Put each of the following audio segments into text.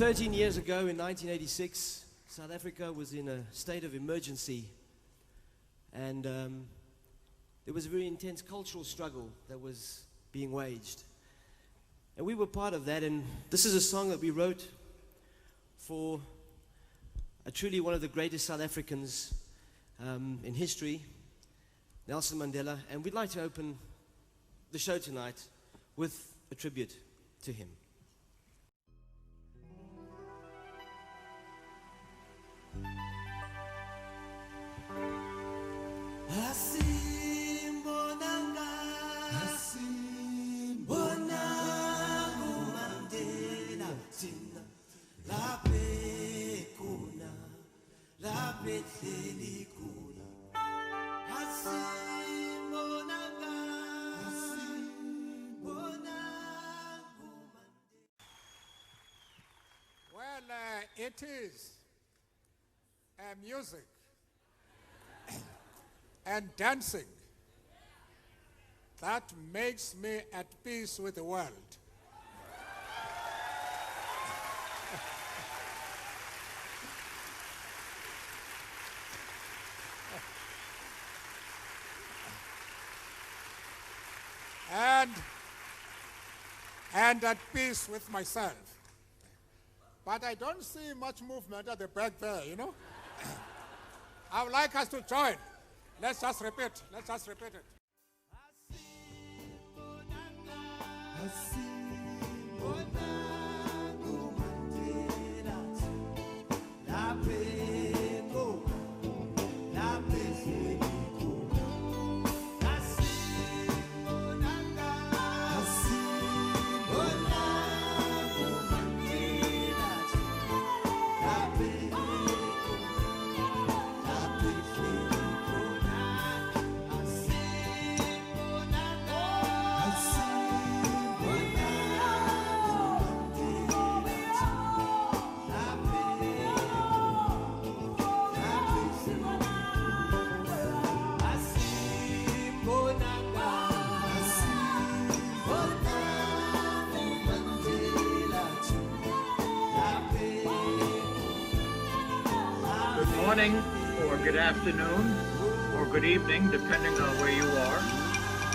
13 years ago in 1986, South Africa was in a state of emergency, and there was a very intense cultural struggle that was being waged. And we were part of that, and this is a song that we wrote for truly one of the greatest South Africans in history, Nelson Mandela, and we'd like to open the show tonight with a tribute to him. It is music and dancing that makes me at peace with the world. and at peace with myself. But I don't see much movement at the back there, you know? I would like us to join. Let's just repeat. Let's just repeat it. Good morning, or good afternoon, or good evening, depending on where you are.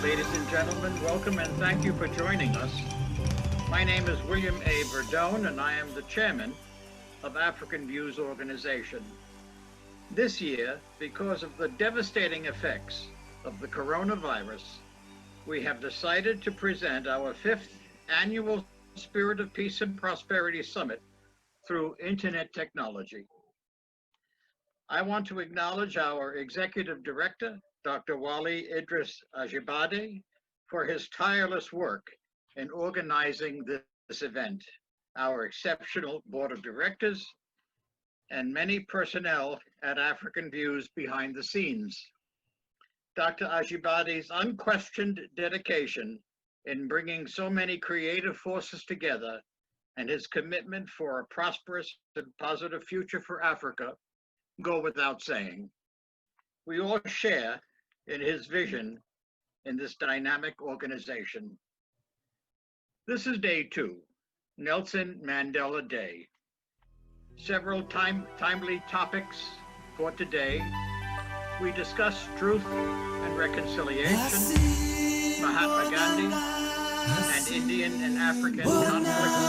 Ladies and gentlemen, welcome and thank you for joining us. My name is William A. Verdone, and I am the chairman of African Views Organization. This year, because of the devastating effects of the coronavirus, we have decided to present our 5th annual Spirit of Peace and Prosperity Summit through Internet technology. I want to acknowledge our Executive Director, Dr. Wali Idris Ajibade, for his tireless work in organizing this event, our exceptional Board of Directors, and many personnel at African Views behind the scenes. Dr. Ajibade's unquestioned dedication in bringing so many creative forces together and his commitment for a prosperous and positive future for Africa go without saying. We all share in his vision in this dynamic organization. This is day 2, Nelson Mandela Day. Several timely topics for today. We discuss truth and reconciliation, Mahatma Gandhi, and Indian and African conflicts,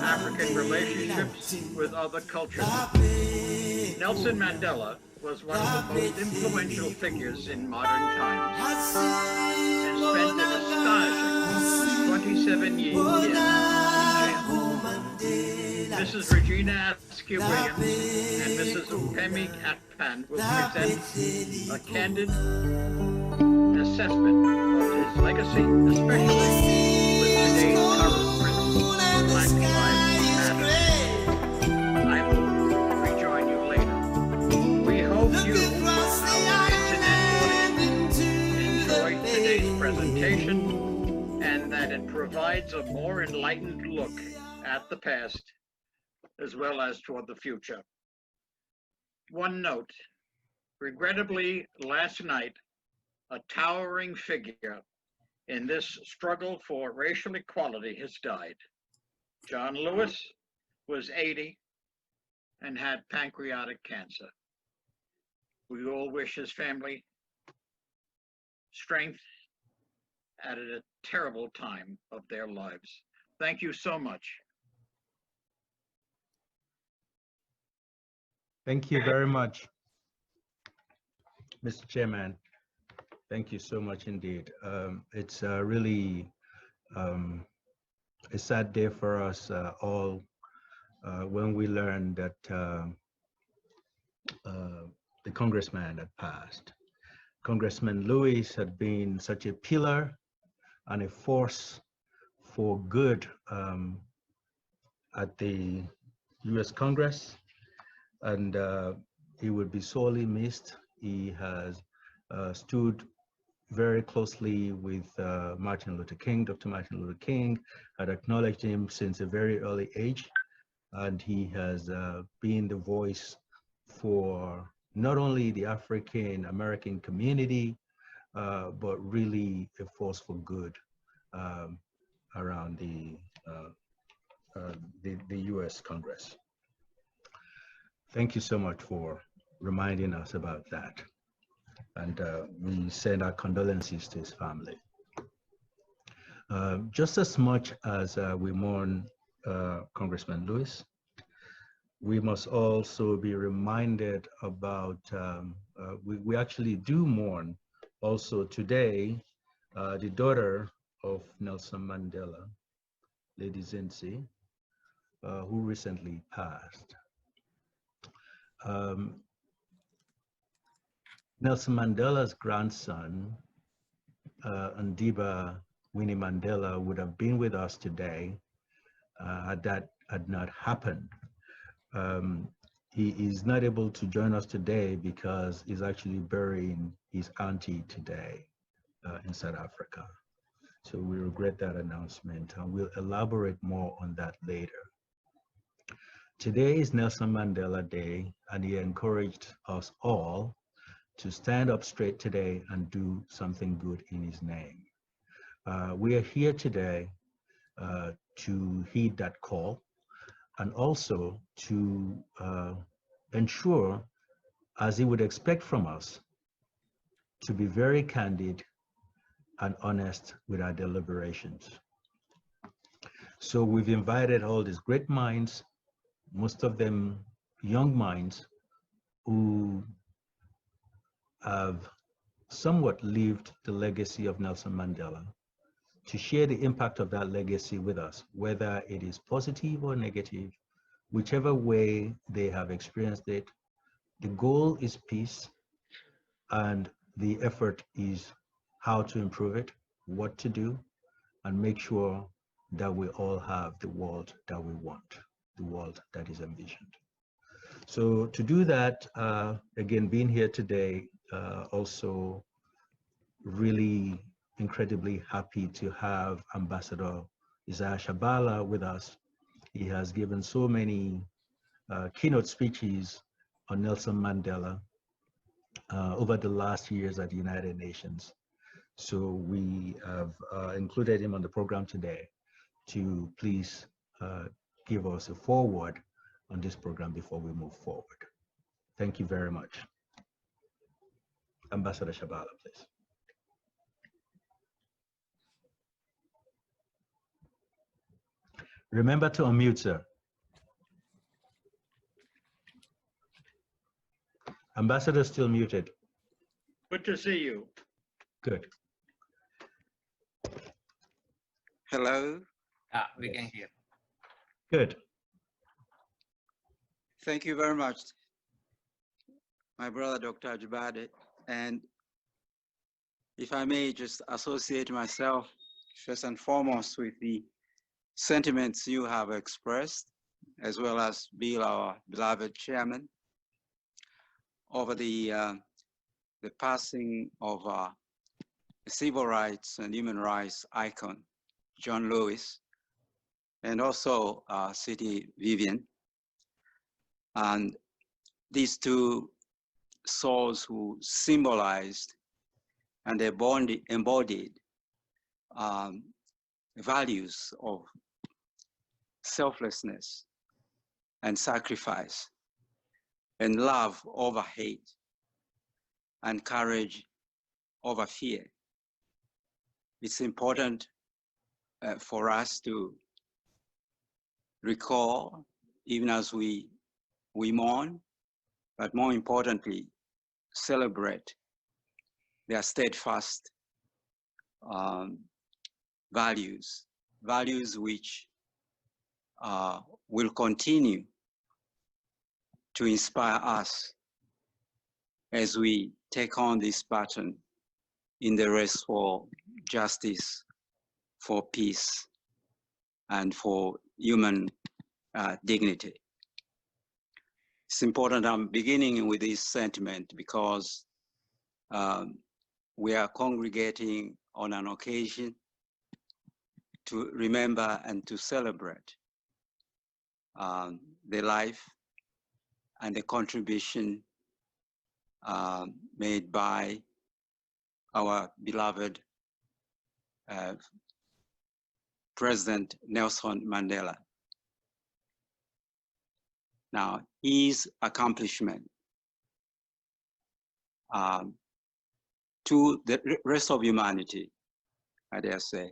African relationships with other cultures. Nelson Mandela was one of the most influential figures in modern times and spent an astonishing 27 years in jail. Mrs. Regina Askew-Williams and Mrs. Upemi Atpan will present a candid assessment of his legacy, especially with today's current Black Lives Matter. I will rejoin you later. We hope you, our internet audience, enjoyed today's presentation and that it provides a more enlightened look at the past as well as toward the future. One note, regrettably, last night, a towering figure in this struggle for racial equality has died. John Lewis was 80 and had pancreatic cancer. We all wish his family strength at a terrible time of their lives. Thank you so much. Thank you very much, Mr. Chairman. Thank you so much indeed. It's really a sad day for us all when we learned that the congressman had passed. Congressman Lewis had been such a pillar and a force for good at the US Congress, and he would be sorely missed. He has stood very closely with Martin Luther King. Dr. Martin Luther King had acknowledged him since a very early age, and he has been the voice for not only the African American community, but really a force for good around the US Congress. Thank you so much for reminding us about that. And we send our condolences to his family. Just as much as we mourn Congressman Lewis, we must also be reminded about, we actually do mourn also today, the daughter of Nelson Mandela, Lady Zinzi, who recently passed. Nelson Mandela's grandson, Ndiba Winnie Mandela, would have been with us today had that had not happened. He is not able to join us today because he's actually burying his auntie today in South Africa. So we regret that announcement, and we'll elaborate more on that later. Today is Nelson Mandela Day, and he encouraged us all to stand up straight today and do something good in his name. We are here today to heed that call, and also to ensure, as he would expect from us, to be very candid and honest with our deliberations. So we've invited all these great minds, most of them young minds, who have somewhat lived the legacy of Nelson Mandela, to share the impact of that legacy with us, whether it is positive or negative, whichever way they have experienced it. The goal is peace, and the effort is how to improve it, what to do, and make sure that we all have the world that we want, the world that is envisioned. So to do that, again, being here today, also really incredibly happy to have Ambassador Isaiah Shabala with us. He has given so many keynote speeches on Nelson Mandela over the last years at the United Nations. So we have included him on the program today to please give us a foreword on this program before we move forward. Thank you very much. Ambassador Shabala, please. Remember to unmute, sir. Ambassador still muted. Good to see you. Good. Hello. We can hear. Good. Thank you very much, my brother, Dr. Ajibade. And if I may just associate myself first and foremost with the sentiments you have expressed, as well as Bill, our beloved chairman, over the passing of a civil rights and human rights icon, John Lewis, and also City Vivian. And these two souls who symbolized and embodied values of selflessness, and sacrifice, and love over hate, and courage over fear. It's important for us to recall, even as we mourn, but more importantly, celebrate their steadfast values which will continue to inspire us as we take on this baton in the race for justice, for peace, and for human dignity. It's important I'm beginning with this sentiment because we are congregating on an occasion to remember and to celebrate the life and the contribution made by our beloved President Nelson Mandela. Now, his accomplishment to the rest of humanity, I dare say,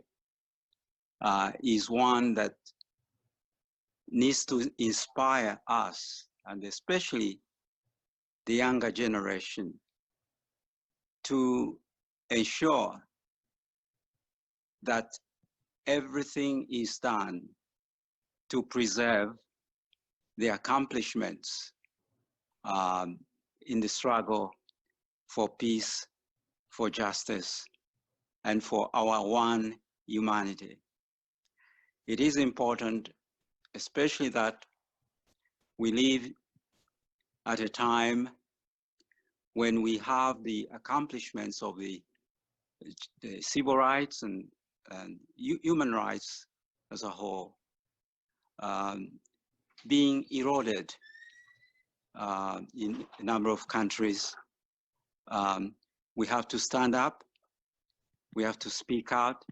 is one that needs to inspire us, and especially the younger generation, to ensure that everything is done to preserve the accomplishments in the struggle for peace, for justice, and for our one humanity. It is important, especially that we live at a time when we have the accomplishments of the civil rights and human rights as a whole being eroded in a number of countries. We have to stand up, we have to speak out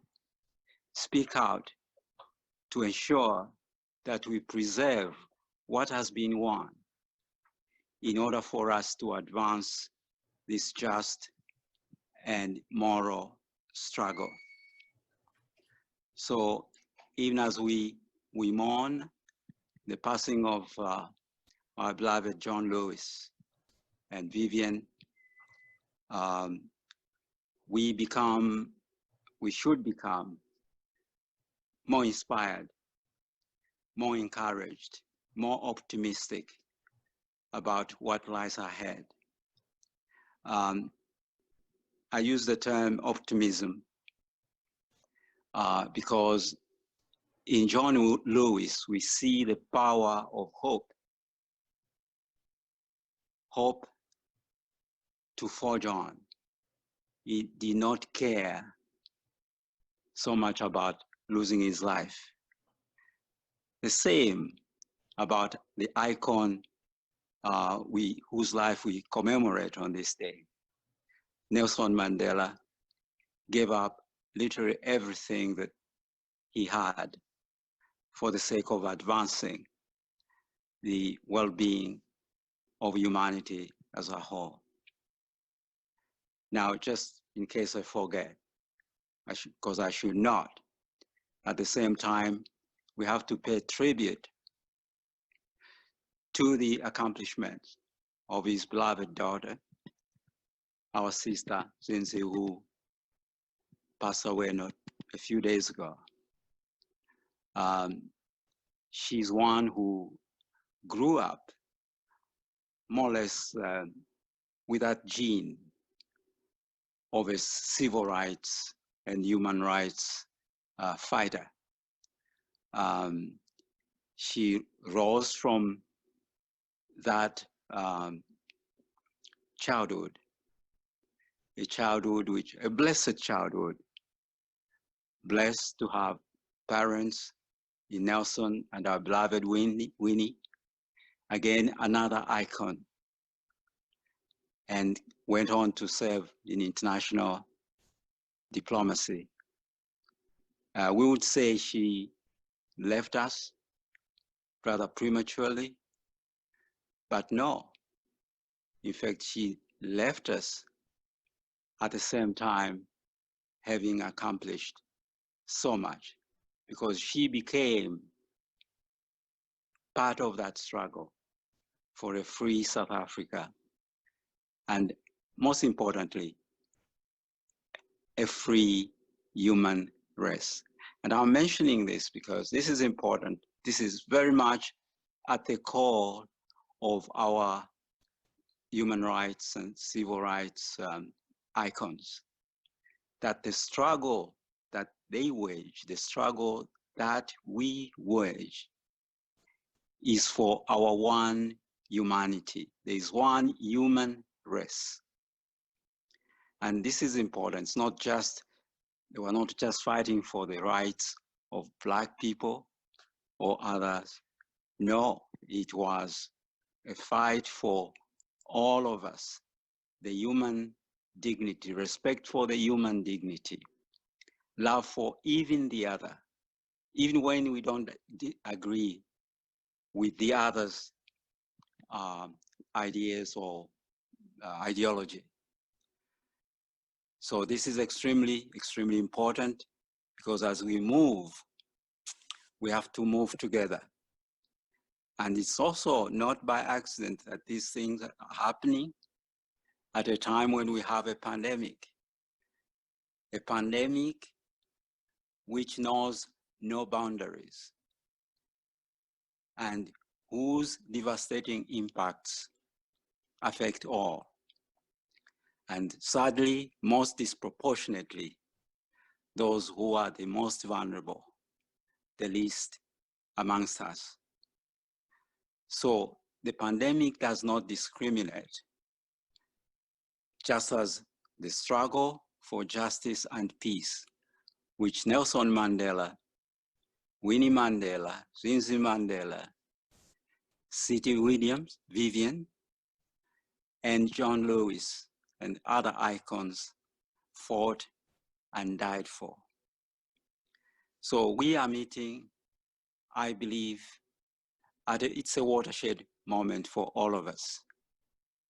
to ensure that we preserve what has been won in order for us to advance this just and moral struggle. So even as we mourn the passing of our beloved John Lewis and Vivian, we should become more inspired, more encouraged, more optimistic about what lies ahead. I use the term optimism because in John Lewis, we see the power of hope. Hope to forge on. He did not care so much about losing his life. The same about the icon whose life we commemorate on this day. Nelson Mandela gave up literally everything that he had for the sake of advancing the well-being of humanity as a whole. Now, just in case I forget, because I should not, at the same time, we have to pay tribute to the accomplishments of his beloved daughter, our sister, Zinzi, who passed away not a few days ago. She's one who grew up more or less with that gene of a civil rights and human rights fighter. She rose from that childhood, a blessed childhood, blessed to have parents in Nelson and our beloved Winnie, again, another icon, and went on to serve in international diplomacy. We would say she left us rather prematurely But no, in fact, she left us at the same time having accomplished so much, because she became part of that struggle for a free South Africa, and most importantly, a free human race. And I'm mentioning this because this is important. This is very much at the core of our human rights and civil rights icons, that the struggle that they wage, the struggle that we wage, is for our one humanity. There is one human race. And this is important. It's not just, they were not just fighting for the rights of Black people or others. No, it was a fight for all of us, the human dignity, respect for the human dignity, love for even the other, even when we don't agree with the other's ideas or ideology. So this is extremely, extremely important, because as we move, we have to move together. And it's also not by accident that these things are happening at a time when we have a pandemic which knows no boundaries and whose devastating impacts affect all. And sadly, most disproportionately, those who are the most vulnerable, the least amongst us. So the pandemic does not discriminate, just as the struggle for justice and peace, which Nelson Mandela, Winnie Mandela, Zinzi Mandela, C.T. Williams, Vivian, and John Lewis, and other icons fought and died for. So we are meeting, I believe, it's a watershed moment for all of us.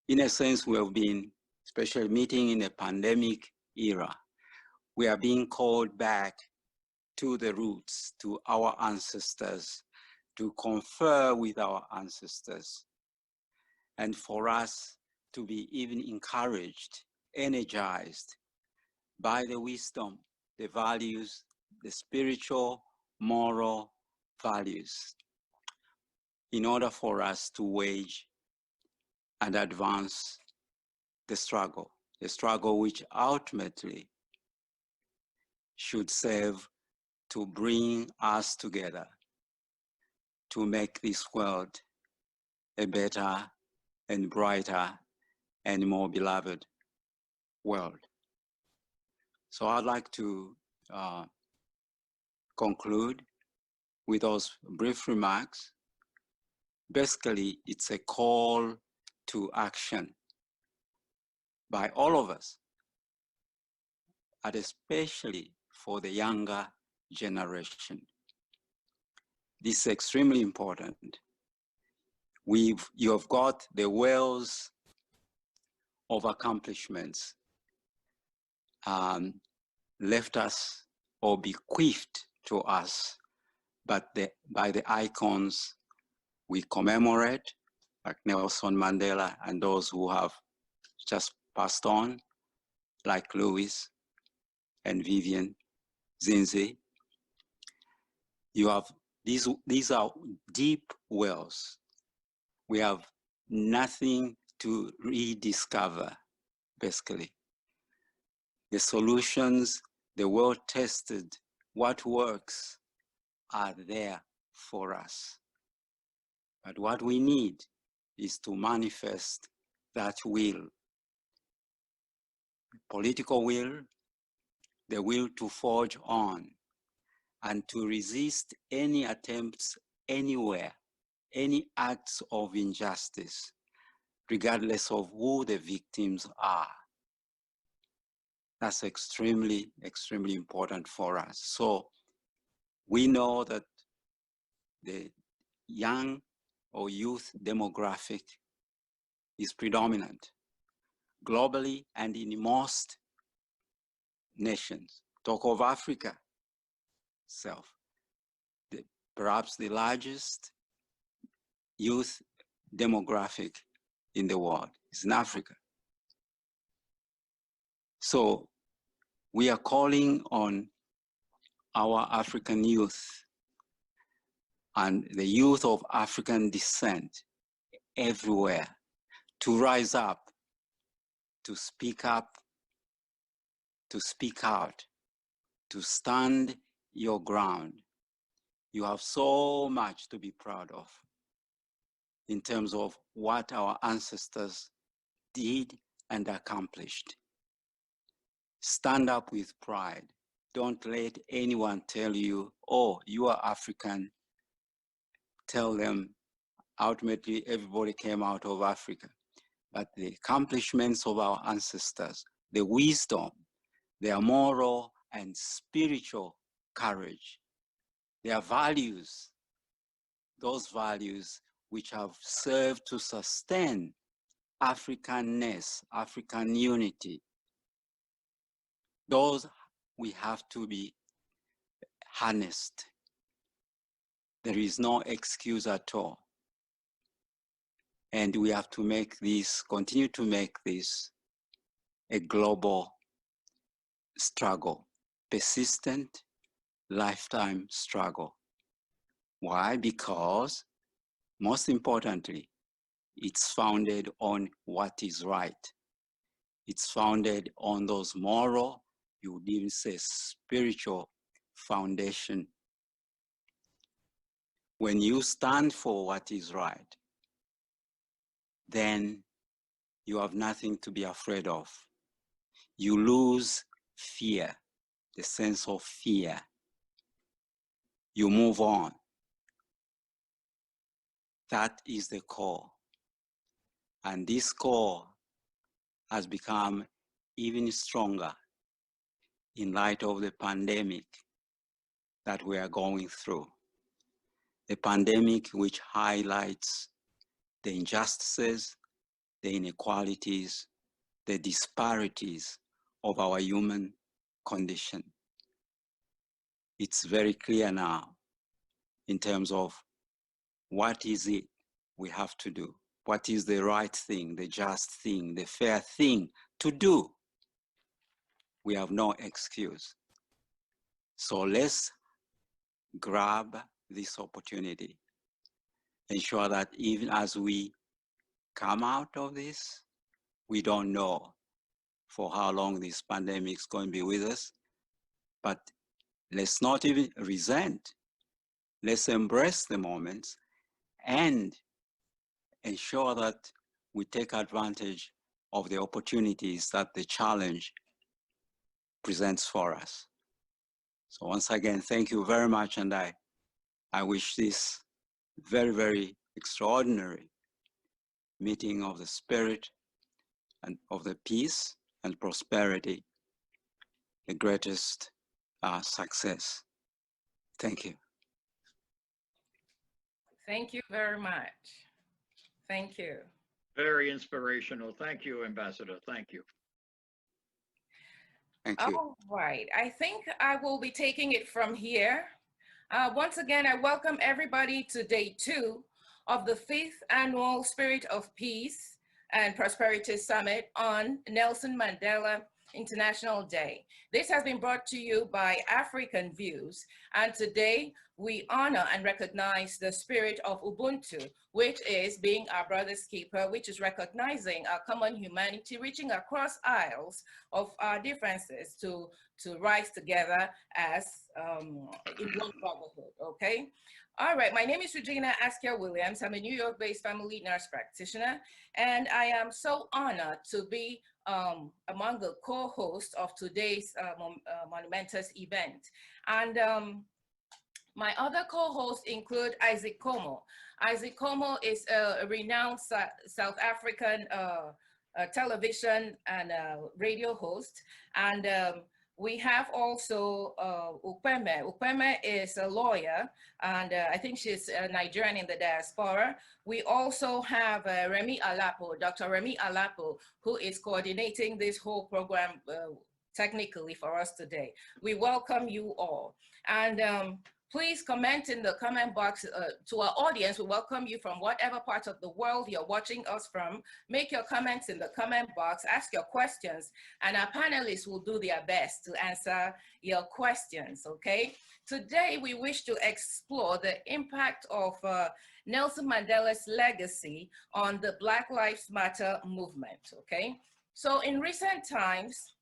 In a sense, we have been, especially meeting in a pandemic era, we are being called back to the roots, to our ancestors, to confer with our ancestors, and for us to be even encouraged, energized by the wisdom, the values, the spiritual, moral values, in order for us to wage and advance the struggle which ultimately should serve to bring us together to make this world a better and brighter and more beloved world. So I'd like to conclude with those brief remarks. Basically, it's a call to action by all of us, and especially for the younger generation. This is extremely important. You have got the wells of accomplishments left us or bequeathed to us, but by the icons we commemorate, like Nelson Mandela and those who have just passed on, like Louis and Vivian, Zinzi. You have these are deep wells. We have nothing to rediscover, basically. The solutions, the well-tested, what works are there for us. But what we need is to manifest that will. Political will, the will to forge on and to resist any attempts anywhere, any acts of injustice, regardless of who the victims are. That's extremely, extremely important for us. So we know that the young or youth demographic is predominant globally and in most nations. Talk of Africa itself, perhaps the largest youth demographic in the world is in Africa. So we are calling on our African youth and the youth of African descent everywhere to rise up, to speak up, to speak out, to stand your ground. You have so much to be proud of in terms of what our ancestors did and accomplished. Stand up with pride. Don't let anyone tell you, oh, you are African. Tell them, ultimately, everybody came out of Africa. But the accomplishments of our ancestors, the wisdom, their moral and spiritual courage, their values, those values which have served to sustain Africanness, African unity, those we have to be harnessed. There is no excuse at all. And we have to make this, continue to make this a global struggle, persistent, lifetime struggle. Why? Because, most importantly, it's founded on what is right. It's founded on those moral, you would even say spiritual foundation. When you stand for what is right, then you have nothing to be afraid of. You lose fear, the sense of fear. You move on. That is the core. And this core has become even stronger in light of the pandemic that we are going through. The pandemic which highlights the injustices, the inequalities, the disparities of our human condition. It's very clear now in terms of what is it we have to do? What is the right thing, the just thing, the fair thing to do? We have no excuse. So let's grab this opportunity, ensure that even as we come out of this, we don't know for how long this pandemic is going to be with us, but let's not even resent. Let's embrace the moments and ensure that we take advantage of the opportunities that the challenge presents for us. So once again, thank you very much, and I wish this very, very extraordinary meeting of the spirit and of the peace and prosperity the greatest success. Thank you. Thank you very much. Thank you. Very inspirational. Thank you, Ambassador. Thank you. Thank you. All right. I think I will be taking it from here. Once again, I welcome everybody to day 2 of the 5th annual Spirit of Peace and Prosperity Summit on Nelson Mandela International Day. This has been brought to you by African Views, and today we honor and recognize the spirit of Ubuntu, which is being our brother's keeper, which is recognizing our common humanity, reaching across aisles of our differences to rise together as in one brotherhood, okay? All right, my name is Regina Askia Williams. I'm a New York-based family nurse practitioner, and I am so honored to be among the co-hosts of today's monumentous event. And my other co-hosts include Isaac Como. Isaac Como is a renowned South African television and radio host, and We have also Upeme. Upeme is a lawyer, and I think she's Nigerian in the diaspora. We also have Remy Alapo, Dr. Remy Alapo, who is coordinating this whole program technically for us today. We welcome you all. And please comment in the comment box to our audience. We welcome you from whatever part of the world you're watching us from. Make your comments in the comment box, ask your questions, and our panelists will do their best to answer your questions, okay? Today, we wish to explore the impact of Nelson Mandela's legacy on the Black Lives Matter movement, okay? So in recent times,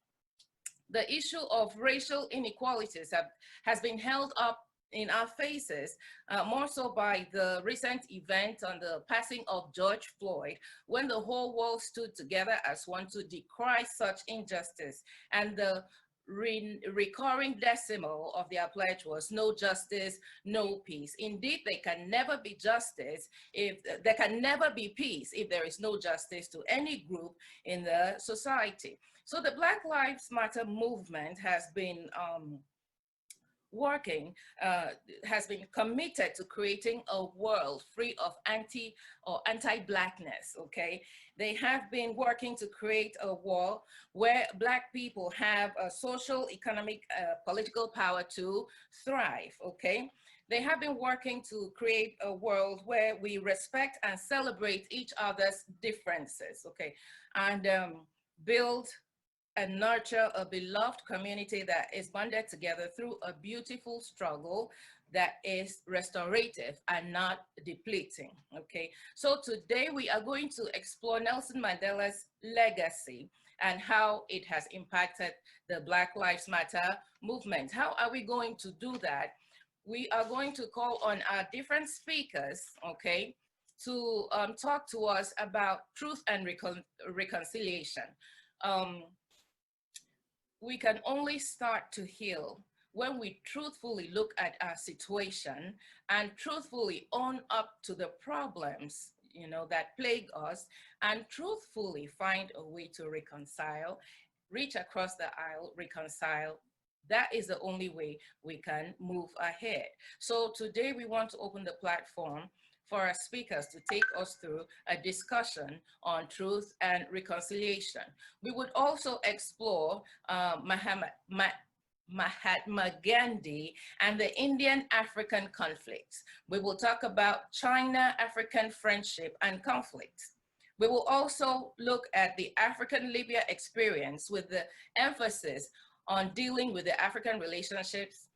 the issue of racial inequalities has been held up in our faces, more so by the recent event on the passing of George Floyd, when the whole world stood together as one to decry such injustice. And the recurring decimal of their pledge was no justice, no peace. Indeed, there can never be justice if there can never be peace if there is no justice to any group in the society. So the Black Lives Matter movement has been has been committed to creating a world free of anti-Blackness, okay? They have been working to create a world where Black people have a social, economic, political power to thrive, okay? They have been working to create a world where we respect and celebrate each other's differences, okay? And build and nurture a beloved community that is bonded together through a beautiful struggle that is restorative and not depleting, okay? So today we are going to explore Nelson Mandela's legacy and how it has impacted the Black Lives Matter movement. How are we going to do that? We are going to call on our different speakers, okay, to talk to us about truth and reconciliation. We can only start to heal when we truthfully look at our situation and truthfully own up to the problems, you know, that plague us, and truthfully find a way to reconcile, reach across the aisle, reconcile. That is the only way we can move ahead. So today we want to open the platform for our speakers to take us through a discussion on truth and reconciliation. We would also explore Mahatma Gandhi and the Indian-African conflicts. We will talk about China-African friendship and conflicts. We will also look at the African-Libya experience with the emphasis on dealing with the African relationships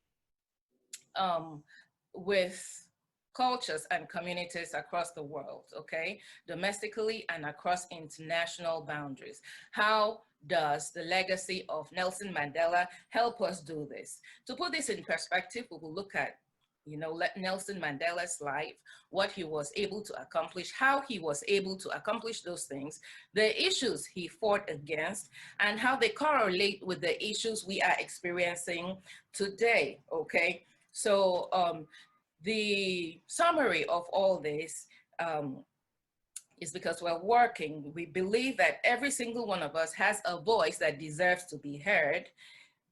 with cultures and communities across the world, okay? Domestically and across international boundaries. How does the legacy of Nelson Mandela help us do this? To put this in perspective, we will look at, you know, Nelson Mandela's life, what he was able to accomplish, how he was able to accomplish those things, the issues he fought against, and how they correlate with the issues we are experiencing today, okay? So, the summary of all this is because we're working, we believe that every single one of us has a voice that deserves to be heard.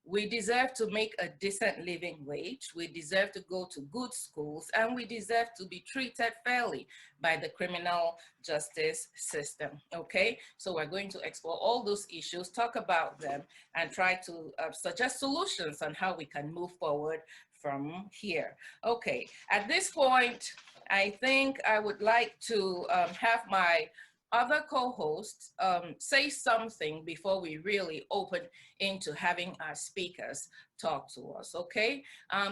We deserve to make a decent living wage. We deserve to go to good schools, and we deserve to be treated fairly by the criminal justice system, okay? So we're going to explore all those issues, talk about them, and try to suggest solutions on how we can move forward from here. Okay, at this point, I think I would like to have my other co-hosts say something before we really open into having our speakers talk to us, okay?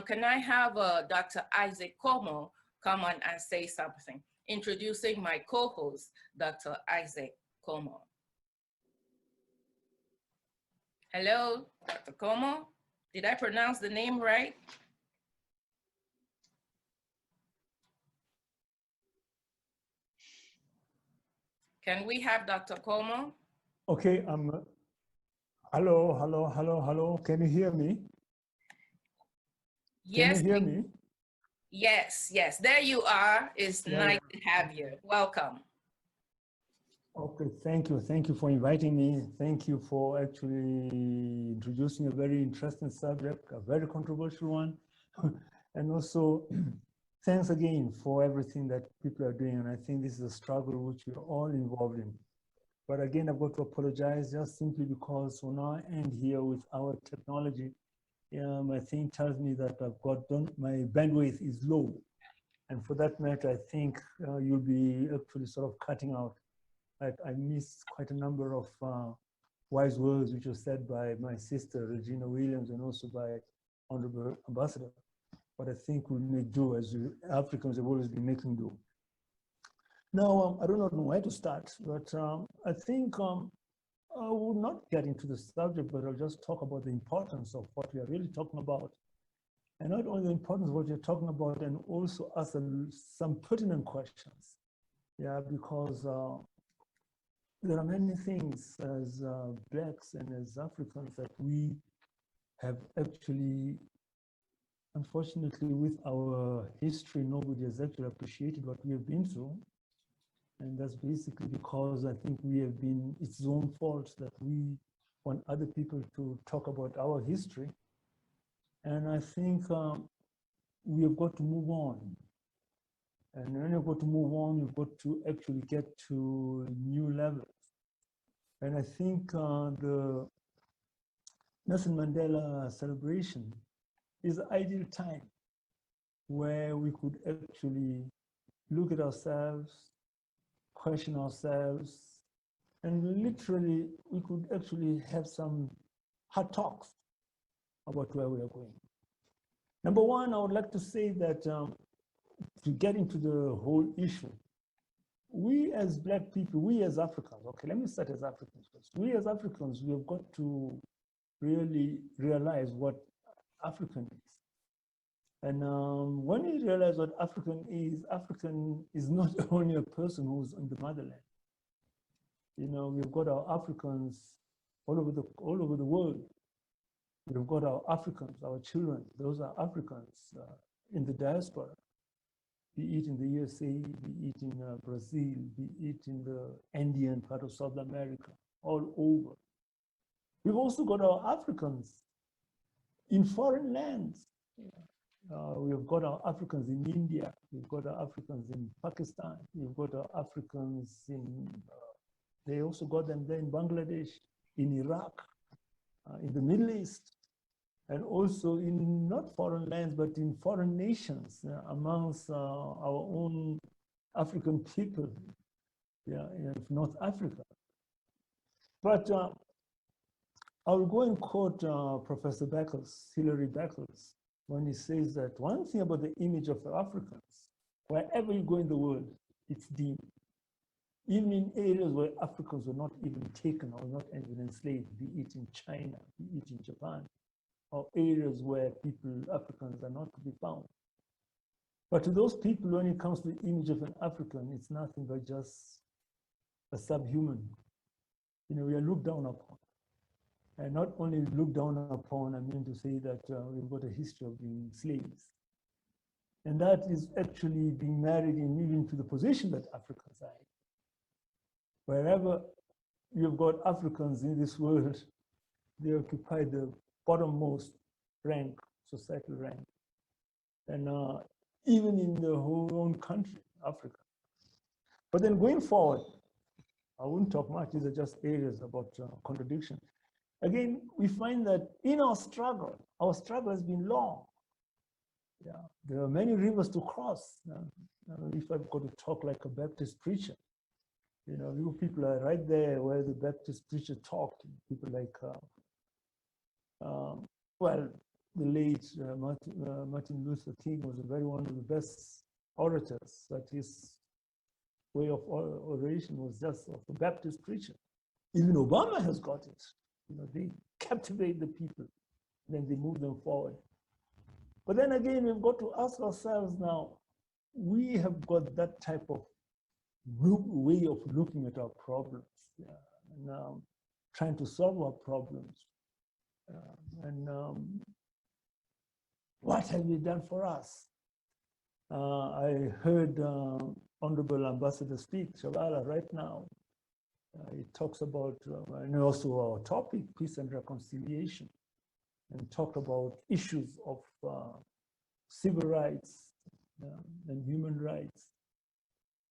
Can I have Dr. Isaac Como come on and say something? Introducing my co-host, Dr. Isaac Como. Hello, Dr. Como. Did I pronounce the name right? Can we have Dr. Como? Okay, hello. Can you hear me? Yes. Can you hear me? Yes. There you are. It's nice to have you. Welcome. Okay, thank you. Thank you for inviting me. Thank you for actually introducing a very interesting subject, a very controversial one. And also, thanks again for everything that people are doing. And I think this is a struggle which we're all involved in. But again, I've got to apologize just simply because on our end here with our technology, my thing tells me that my bandwidth is low. And for that matter, I think you'll be actually sort of cutting out. I missed quite a number of wise words which were said by my sister, Regina Williams, and also by Honorable Ambassador. But I think we'll make do, as Africans have always been making do. Now, I do not know where to start, but I think I will not get into the subject, but I'll just talk about the importance of what we are really talking about. And not only the importance of what you're talking about, and also ask some pertinent questions. Yeah, because there are many things as Blacks and as Africans that we have actually, unfortunately, with our history, nobody has actually appreciated what we have been through. And that's basically because I think we have been, it's its own fault that we want other people to talk about our history. And I think we have got to move on. And when you've got to move on, you've got to actually get to new levels. And I think the Nelson Mandela celebration is the ideal time where we could actually look at ourselves, question ourselves, and literally we could actually have some hard talks about where we are going. Number one, I would like to say that to get into the whole issue, we as Black people, we as Africans, okay, let me start as Africans first. We as Africans, we have got to really realize what African is. And when we realize what African is not only a person who's in the motherland. You know, we've got our Africans all over the world. We've got our Africans, our children, those are Africans in the diaspora, be it in the USA, be it in Brazil, be it in the Andean part of South America, all over. We've also got our Africans in foreign lands. We've got our Africans in India, we've got our Africans in Pakistan, we've got our Africans in, they also got them there in Bangladesh, in Iraq, in the Middle East, and also in not foreign lands, but in foreign nations amongst our own African people, yeah, in North Africa. But I will go and quote Professor Beckles, Hilary Beckles, when he says that one thing about the image of Africans, wherever you go in the world, it's dim. Even in areas where Africans were not even taken or not even enslaved, be it in China, be it in Japan, or areas where Africans are not to be found. But to those people, when it comes to the image of an African, it's nothing but just a subhuman. You know, we are looked down upon. And not only looked down upon, I mean to say that we've got a history of being slaves. And that is actually being married in even to the position that Africans are in. Wherever you've got Africans in this world, they occupy the bottommost rank, societal rank. And even in the whole own country, Africa. But then going forward, I wouldn't talk much, these are just areas about contradiction. Again, we find that in our struggle has been long. Yeah, there are many rivers to cross. If I've got to talk like a Baptist preacher, you know, you people are right there where the Baptist preacher talked. People like, well, the late Martin Luther King was one of the best orators, that his way of oration was just of a Baptist preacher. Even Obama has got it. You know, they captivate the people, then they move them forward. But then again, we've got to ask ourselves now, we have got that type of way of looking at our problems, and trying to solve our problems. What have we done for us? I heard Honorable Ambassador speak, Shabala, right now. It talks about, and also our topic, peace and reconciliation, and talked about issues of civil rights and human rights,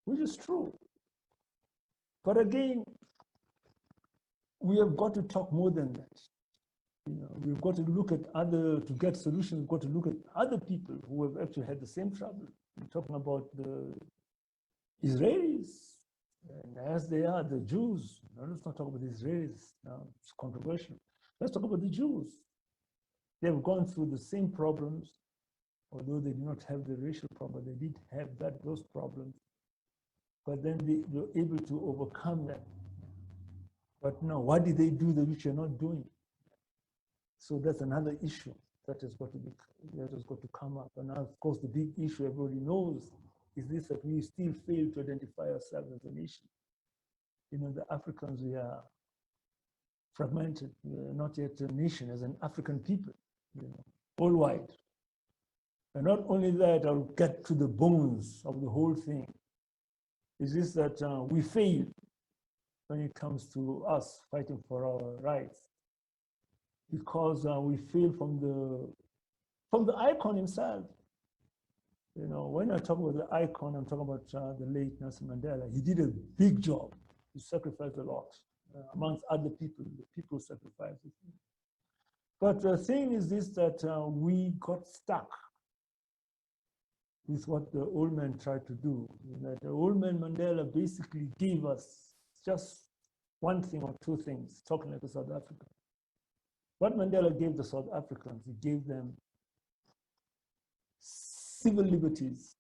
which is true. But again, we have got to talk more than that. You know, we've got to look at to get solutions, we've got to look at other people who have actually had the same trouble. We're talking about the Israelis, and as they are, the Jews. Now, let's not talk about the Israelis, it's controversial. Let's talk about the Jews. They've gone through the same problems, although they did not have the racial problem, they did have those problems. But then they were able to overcome that. But now, what did they do that which you're not doing? So that's another issue that has got to come up. And of course, the big issue everybody knows is this, that we still fail to identify ourselves as a nation. You know, the Africans, we are fragmented. We are not yet a nation as an African people, you know, worldwide. And not only that, I'll get to the bones of the whole thing. Is this that we fail when it comes to us fighting for our rights, because we fail from the icon himself. You know, when I talk about the icon, I'm talking about the late Nelson Mandela. He did a big job. He sacrificed a lot, amongst other people. The people sacrificed. But the thing is this, that we got stuck with what the old man tried to do. That the old man Mandela basically gave us just one thing or two things, talking like a South African. What Mandela gave the South Africans, he gave them civil liberties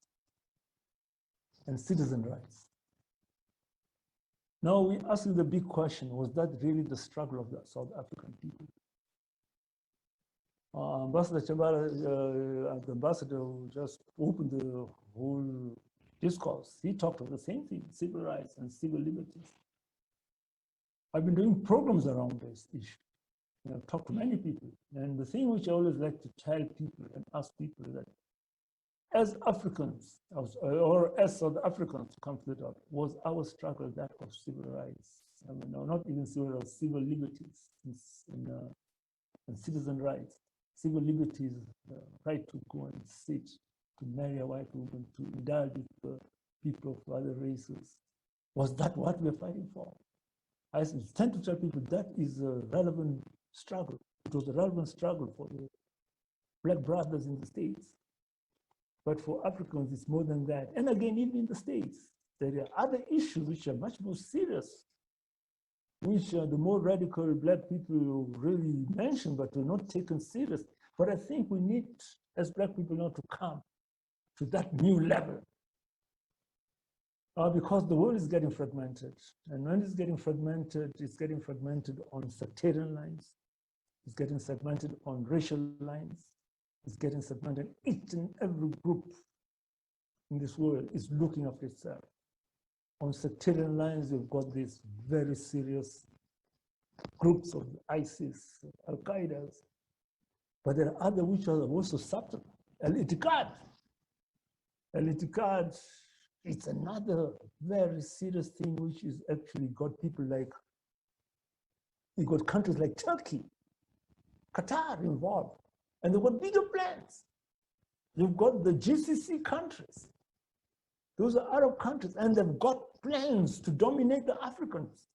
and citizen rights. Now we ask you the big question, was that really the struggle of the South African people? Ambassador Chabala, the ambassador who just opened the whole discourse, he talked of the same thing, civil rights and civil liberties. I've been doing programs around this issue. I've talked to many people. And the thing which I always like to tell people and ask people that as Africans, or as South Africans, to come to the top, was our struggle that of civil rights? I mean, no, not even civil rights, civil liberties and citizen rights. Civil liberties, right to go and sit, to marry a white woman, to indulge with people of other races. Was that what we're fighting for? I tend to tell people that is a relevant struggle. It was a relevant struggle for the Black brothers in the States. But for Africans, it's more than that. And again, even in the States, there are other issues which are much more serious, which the more radical Black people really mention, but are not taken serious. But I think we need, as Black people, now to come to that new level. Because the world is getting fragmented. And when it's getting fragmented on sectarian lines. It's getting segmented on racial lines. It's getting segmented. Each and every group in this world is looking after itself. On sectarian lines, you've got these very serious groups of ISIS, Al-Qaeda, but there are other which are also subtle. Al-Itikad. Al-Itikad, it's another very serious thing which is actually got people like, you got countries like Turkey, Qatar involved, and they've got bigger plans. You've got the GCC countries. Those are Arab countries, and they've got plans to dominate the Africans,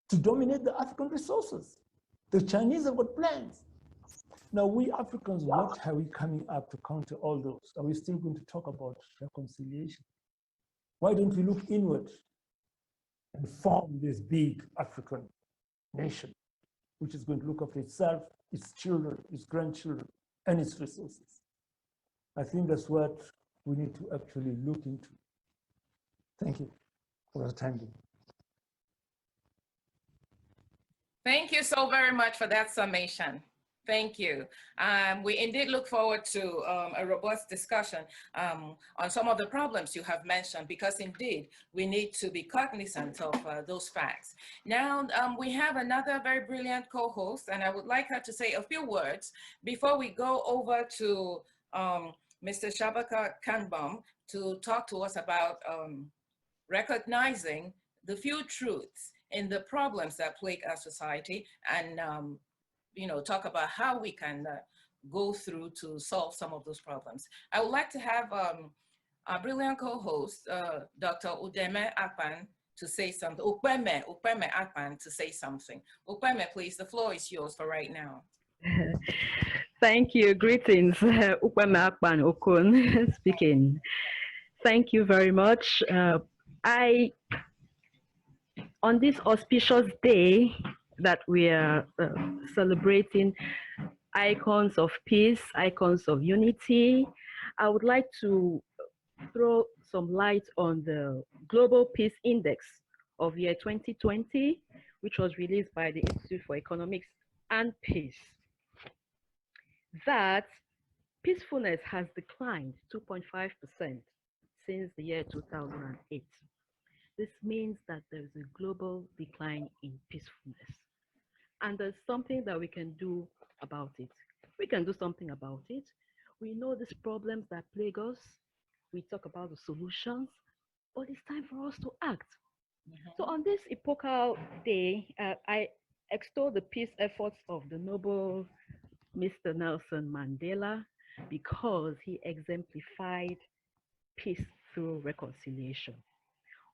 to dominate the African resources. The Chinese have got plans. Now, we Africans, what are we coming up to counter all those? Are we still going to talk about reconciliation? Why don't we look inward and form this big African nation, which is going to look after itself, its children, its grandchildren, and its resources? I think that's what we need to actually look into. Thank you for attending. Thank you so very much for that summation. Thank you. We indeed look forward to a robust discussion on some of the problems you have mentioned, because indeed we need to be cognizant of those facts. Now, we have another very brilliant co-host, and I would like her to say a few words before we go over to Mr. Shabaka Kanbam to talk to us about recognizing the few truths in the problems that plague our society and, you know, talk about how we can go through to solve some of those problems. I would like to have our brilliant co-host, Dr. Udeme Akpan, to say something. Upeme Akpan to say something. Upeme, please, the floor is yours for right now. Thank you. Greetings. Upeme Akpan Okun speaking. Thank you very much. On this auspicious day that we are celebrating icons of peace, icons of unity, I would like to throw some light on the Global Peace Index of year 2020, which was released by the Institute for Economics and Peace. That peacefulness has declined 2.5% since the year 2008. This means that there is a global decline in peacefulness. And there's something that we can do about it. We can do something about it. We know these problems that plague us. We talk about the solutions, but it's time for us to act. So on this epochal day, I extol the peace efforts of the noble Mr. Nelson Mandela because he exemplified peace through reconciliation.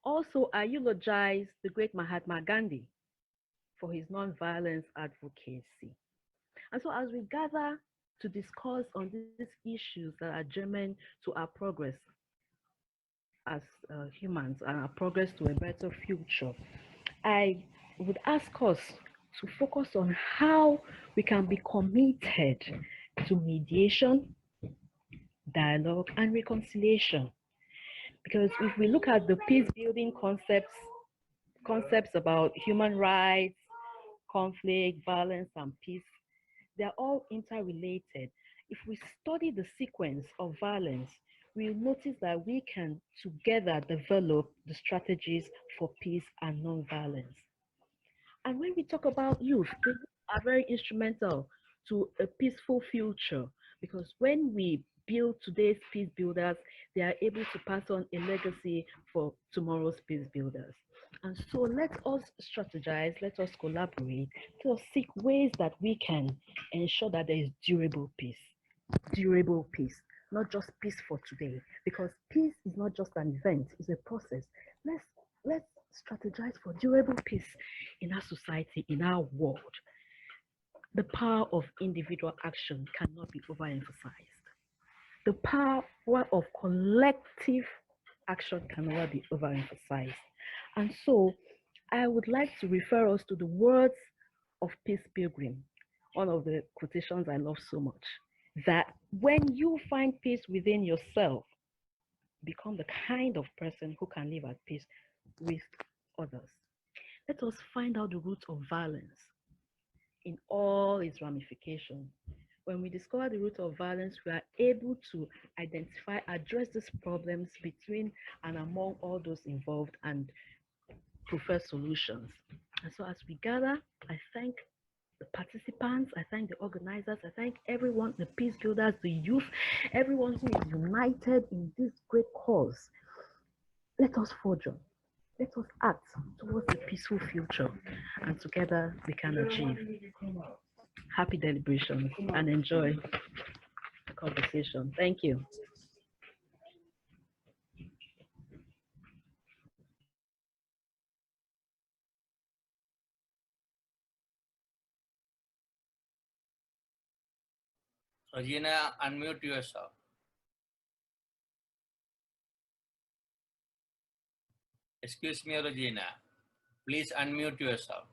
Also, I eulogize the great Mahatma Gandhi for his non-violence advocacy. And so as we gather to discuss on these issues that are germane to our progress as humans and our progress to a better future, I would ask us to focus on how we can be committed to mediation, dialogue, and reconciliation. Because if we look at the peace-building concepts about human rights, conflict, violence, and peace, they're all interrelated. If we study the sequence of violence, we'll notice that we can together develop the strategies for peace and non-violence. And when we talk about youth, they are very instrumental to a peaceful future, because when we build today's peace builders, they are able to pass on a legacy for tomorrow's peace builders. And so let us strategize, let us collaborate, let us seek ways that we can ensure that there is durable peace, not just peace for today, because peace is not just an event, it's a process. Let's strategize for durable peace in our society, in our world. The power of individual action cannot be overemphasized. The power of collective action cannot be overemphasized. And so I would like to refer us to the words of Peace Pilgrim, one of the quotations I love so much, that when you find peace within yourself, become the kind of person who can live at peace with others. Let us find out the root of violence in all its ramifications. When we discover the root of violence, we are able to identify, address these problems between and among all those involved and prefer solutions. And so as we gather, I thank the participants, I thank the organizers, I thank everyone, the peace builders, the youth, everyone who is united in this great cause. Let us forge on. Let us act towards a peaceful future, and together we can achieve. Happy deliberations and enjoy the conversation. Thank you. Regina, unmute yourself. Excuse me, Regina. Please unmute yourself.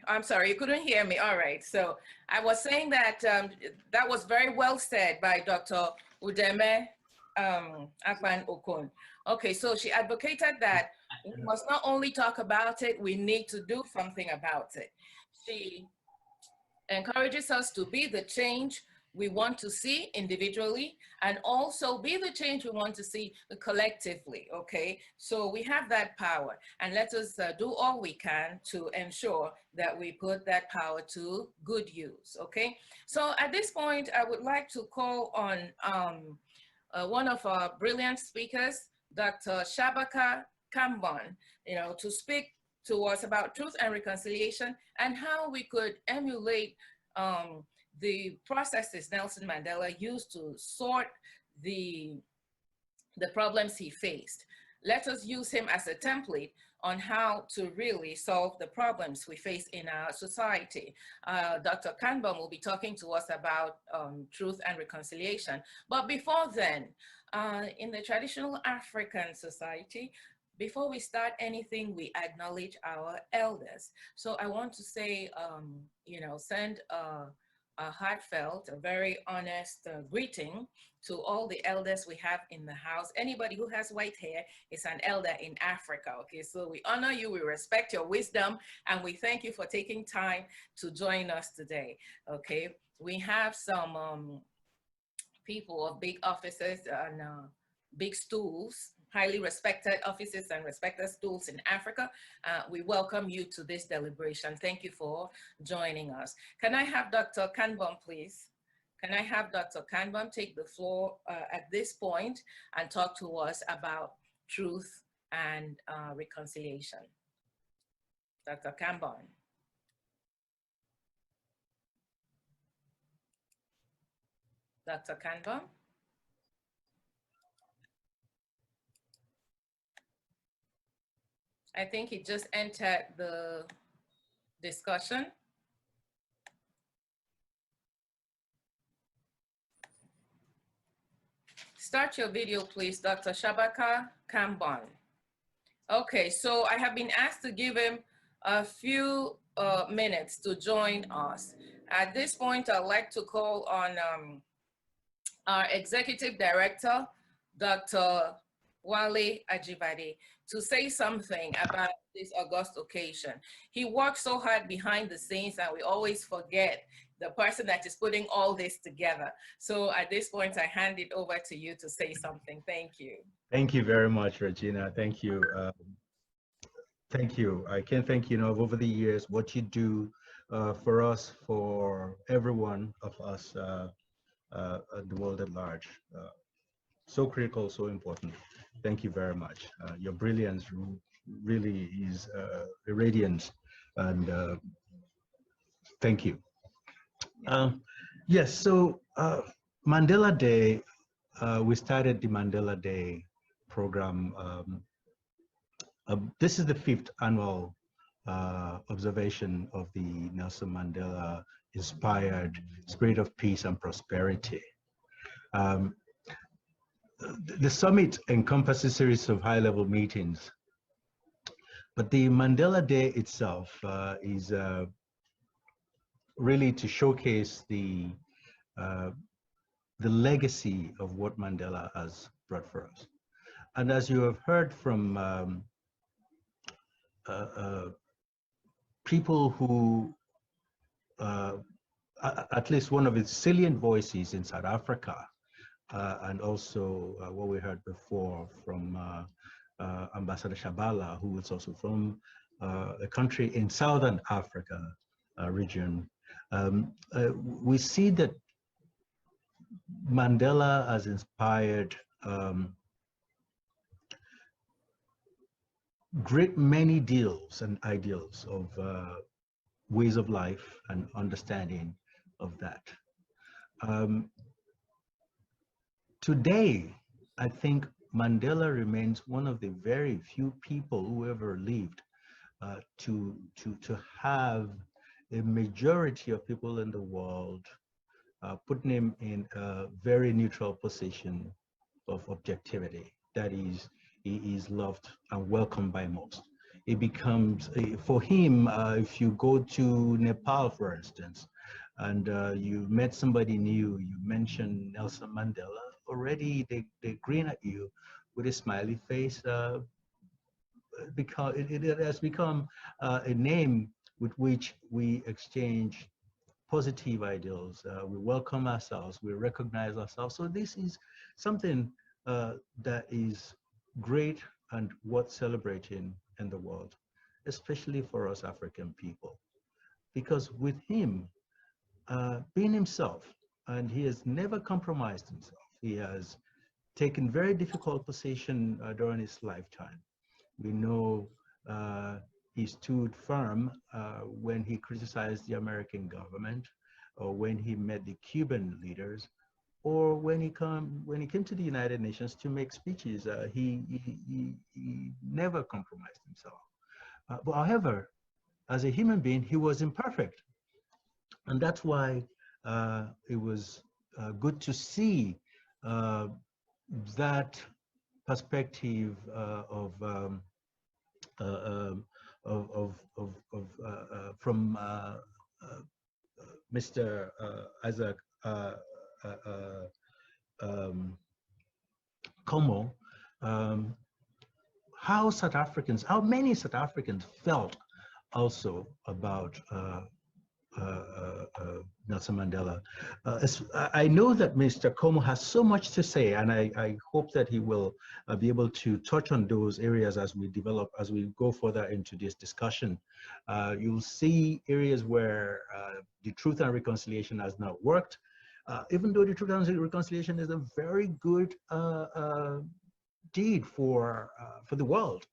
I'm sorry, you couldn't hear me. All right, so I was saying that that was very well said by Dr. Udeme Akpan Okun. Okay, so she advocated that we must not only talk about it, we need to do something about it. She encourages us to be the change we want to see individually, and also be the change we want to see collectively, okay? So we have that power, and let us do all we can to ensure that we put that power to good use, okay? So at this point, I would like to call on one of our brilliant speakers, Dr. Shabaka Kambon, to speak to us about truth and reconciliation and how we could emulate the processes Nelson Mandela used to sort the problems he faced. Let us use him as a template on how to really solve the problems we face in our society. Dr. Kanbam will be talking to us about truth and reconciliation. But before then, in the traditional African society, before we start anything, we acknowledge our elders. So I want to say, send a heartfelt, a very honest greeting to all the elders we have in the house. Anybody who has white hair is an elder in Africa, okay? So we honor you, we respect your wisdom, and we thank you for taking time to join us today, okay? We have some people of big offices and big stools, highly respected offices and respected stools in Africa. We welcome you to this deliberation. Thank you for joining us. Can I have Dr. Kanbon, please? Can I have Dr. Kanbon take the floor at this point and talk to us about truth and reconciliation? Dr. Kanbon. Dr. Kanbon? I think he just entered the discussion. Start your video, please, Dr. Shabaka Kambon. Okay, so I have been asked to give him a few minutes to join us. At this point, I'd like to call on our Executive Director, Dr. Wale Ajibade, to say something about this august occasion. He works so hard behind the scenes and we always forget the person that is putting all this together. So at this point, I hand it over to you to say something. Thank you. Thank you very much, Regina. Thank you. Thank you. I can't thank you enough over the years, what you do for us, for every one of us, the world at large. So critical, so important. Thank you very much. Your brilliance really is radiant, and thank you. Yes, so Mandela Day, we started the Mandela Day program. This is the 5th annual observation of the Nelson Mandela inspired spirit of peace and prosperity. The summit encompasses a series of high-level meetings, but the Mandela Day itself is really to showcase the legacy of what Mandela has brought for us. And as you have heard from people who, at least one of its salient voices in South Africa, and also what we heard before from Ambassador Shabala, who is also from a country in Southern Africa region. We see that Mandela has inspired many deals and ideals of ways of life and understanding of that. Today, I think Mandela remains one of the very few people who ever lived to have a majority of people in the world putting him in a very neutral position of objectivity. That is, he is loved and welcomed by most. It becomes, for him, if you go to Nepal, for instance, and you met somebody new, you mention Nelson Mandela, already they grin at you with a smiley face, because it has become a name with which we exchange positive ideals. We welcome ourselves. We recognize ourselves. So this is something that is great and worth celebrating in the world, especially for us African people, because with him being himself, and he has never compromised himself. He has taken very difficult position during his lifetime. We know he stood firm when he criticized the American government, or when he met the Cuban leaders, or when he came to the United Nations to make speeches. He never compromised himself. But however, as a human being, he was imperfect. And that's why it was good to see that perspective from Mr. Isaac Como, how many South Africans felt also about Nelson Mandela. I know that Mr. Como has so much to say, and I hope that he will be able to touch on those areas as we go further into this discussion. You'll see areas where the Truth and Reconciliation has not worked, even though the Truth and Reconciliation is a very good deed for the world.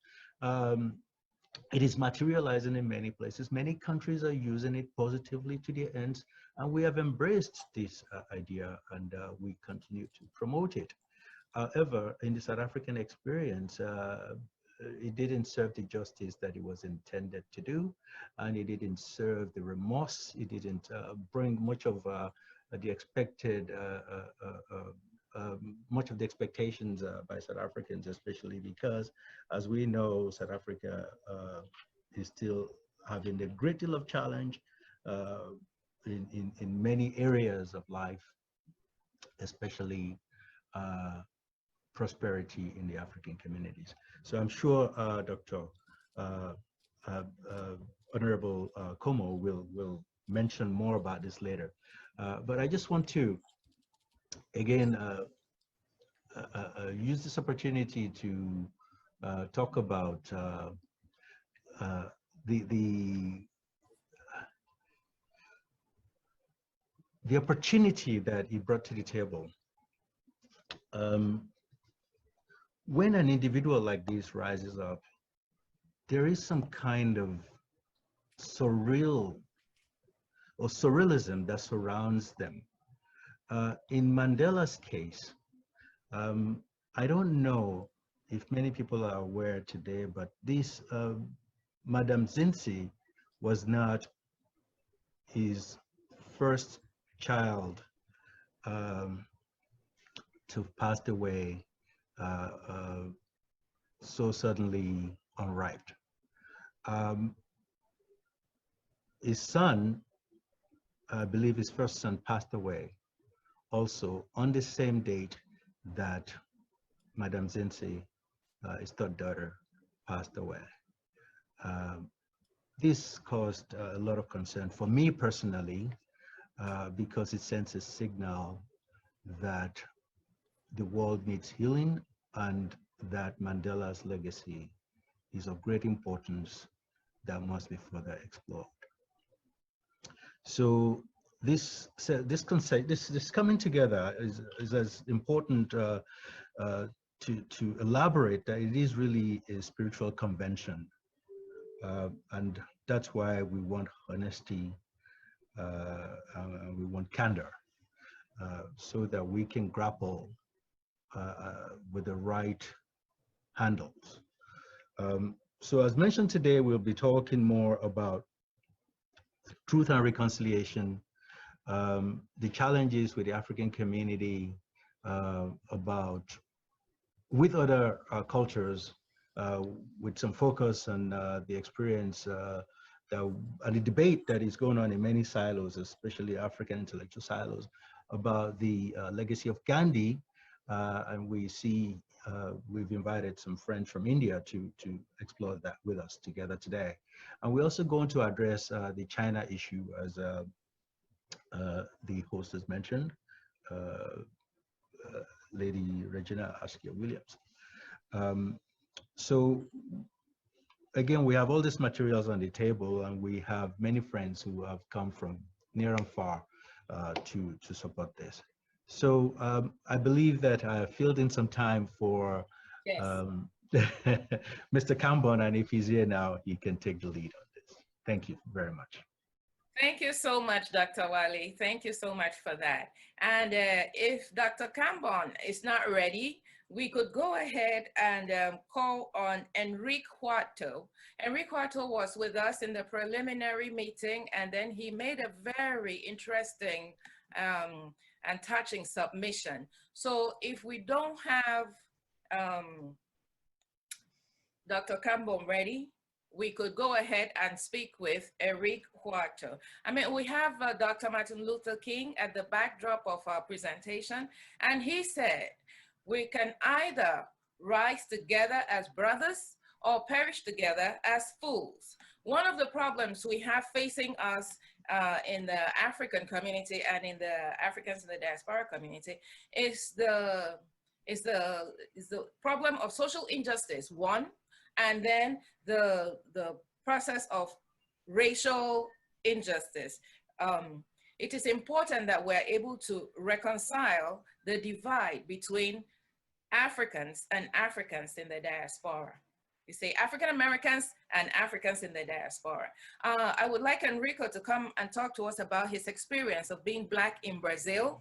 It is materializing in many places. Many countries are using it positively to their ends, and we have embraced this idea, and we continue to promote it. However, in the South African experience, it didn't serve the justice that it was intended to do, and it didn't serve the remorse. It didn't bring much of the expected much of the expectations by South Africans, especially because, as we know, South Africa is still having a great deal of challenge in many areas of life, especially prosperity in the African communities. So I'm sure Dr. Honorable Como will mention more about this later. But I just want to again, use this opportunity to talk about the opportunity that he brought to the table. When an individual like this rises up, there is some kind of surrealism that surrounds them. In Mandela's case, I don't know if many people are aware today, but this Madame Zinzi was not his first child to pass away so suddenly unripe. His son, I believe his first son, passed away also on the same date that Madame Zinzi, his third daughter, passed away. This caused a lot of concern for me personally, because it sends a signal that the world needs healing and that Mandela's legacy is of great importance that must be further explored. So this coming together is as important to elaborate that it is really a spiritual convention, and that's why we want honesty and we want candor, so that we can grapple with the right handles. So as mentioned today, we'll be talking more about truth and reconciliation, the challenges with the African community, with other cultures, with some focus on the experience and the debate that is going on in many silos, especially African intellectual silos, about the legacy of Gandhi. And we see we've invited some friends from India to explore that with us together today. And we're also going to address the China issue the host has mentioned, Lady Regina Askia Williams. So again, we have all these materials on the table, and we have many friends who have come from near and far to support this. So I believe that I filled in some time for Mr. Cambon, and if he's here now, he can take the lead on this. Thank you very much. Thank you so much, Dr. Wale. Thank you so much for that. And if Dr. Cambon is not ready, we could go ahead and call on Enrique Huerto. Enrique Huerto was with us in the preliminary meeting, and then he made a very interesting and touching submission. So if we don't have Dr. Cambon ready, we could go ahead and speak with Enrique Huerto. I mean, we have Dr. Martin Luther King at the backdrop of our presentation, and he said, we can either rise together as brothers or perish together as fools. One of the problems we have facing us in the African community and in the Africans in the diaspora community is the problem of social injustice, one, and then the process of racial injustice. It is important that we're able to reconcile the divide between Africans and Africans in the diaspora. You say African Americans and Africans in the diaspora. I would like Enrico to come and talk to us about his experience of being Black in Brazil,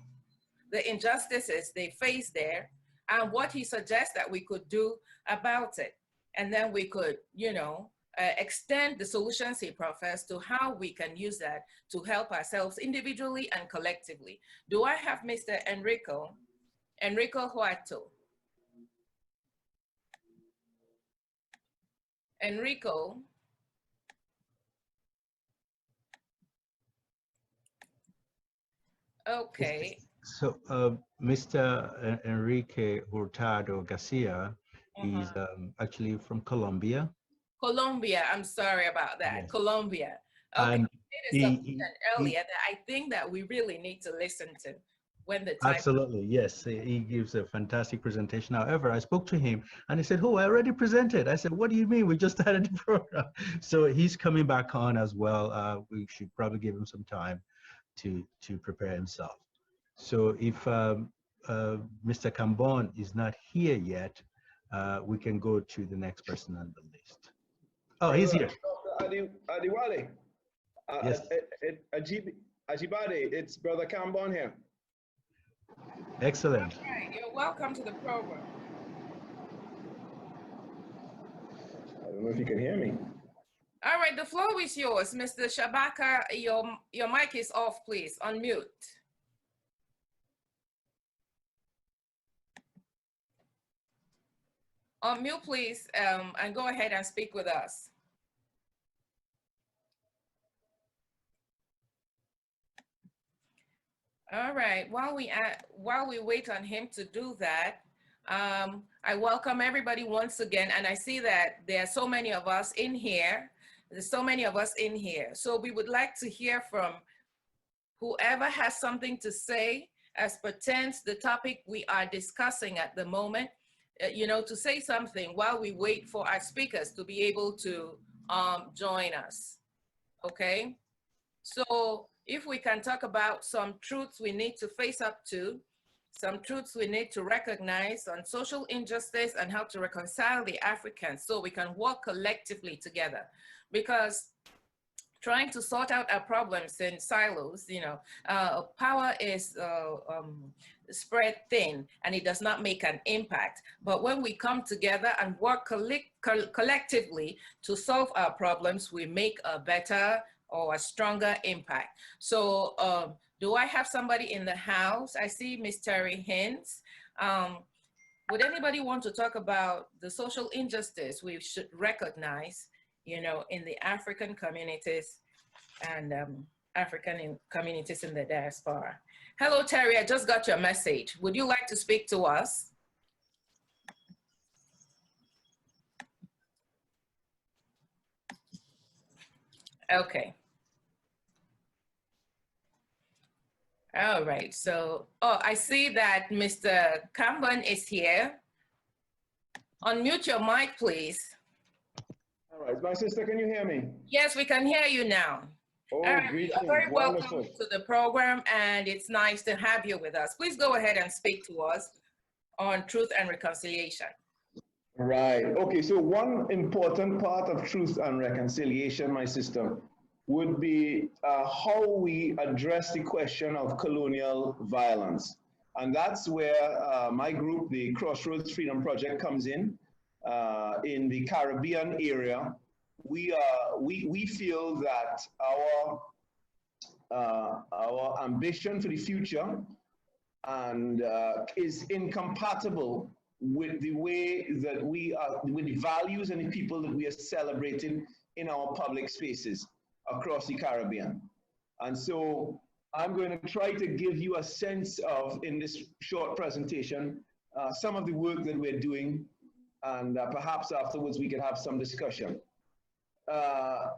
the injustices they face there, and what he suggests that we could do about it. And then we could, you know, extend the solutions he professed to how we can use that to help ourselves individually and collectively. Do I have Mr. Enrico Huerto? Enrico. Okay. So Mr. Enrique Hurtado Garcia is actually from Colombia. Colombia, I'm sorry about that. Yes. Colombia. Okay, and you made a submission earlier that I think that we really need to listen to when the time. Absolutely, yes. He gives a fantastic presentation. However, I spoke to him and he said, oh, I already presented. I said, what do you mean? We just started the program. So he's coming back on as well. We should probably give him some time to prepare himself. So if Mr. Cambon is not here yet, we can go to the next person on the list. Oh, he's here. Adiwale. Yes. Ajibade, it's Brother Cambon here. Excellent. All right, you're welcome to the program. I don't know if you can hear me. All right, the floor is yours. Mr. Shabaka, your mic is off, please. Unmute. Unmute, please, and go ahead and speak with us. All right, while we wait on him to do that, I welcome everybody once again, and I see that there are so many of us in here. There's so many of us in here. So we would like to hear from whoever has something to say as pertains to the topic we are discussing at the moment, you know, to say something while we wait for our speakers to be able to join us, okay? So if we can talk about some truths we need to face up to, some truths we need to recognize on social injustice and how to reconcile the Africans so we can work collectively together. Because trying to sort out our problems in silos, you know, power is spread thin and it does not make an impact. But when we come together and work collectively to solve our problems, we make a better or a stronger impact. So do I have somebody in the house? I see Ms. Terry Hines. Would anybody want to talk about the social injustice we should recognize, you know, in the African communities and African communities in the diaspora? Hello, Terry, I just got your message. Would you like to speak to us? Okay. All right, so, oh, I see that Mr. Kamban is here. Unmute your mic, please. All right, my sister, can you hear me? Yes, we can hear you now. Oh, All right, greetings, you're very welcome wonderful. to the program, and it's nice to have you with us. Please go ahead and speak to us on truth and reconciliation. Right, okay, so one important part of truth and reconciliation, my sister, would be how we address the question of colonial violence. And that's where my group, the Crossroads Freedom Project, comes in the Caribbean area. We feel that our ambition for the future and is incompatible with the way that we are, with the values and the people that we are celebrating in our public spaces across the Caribbean. And so I'm going to try to give you a sense of, in this short presentation, some of the work that we're doing, and perhaps afterwards we could have some discussion. At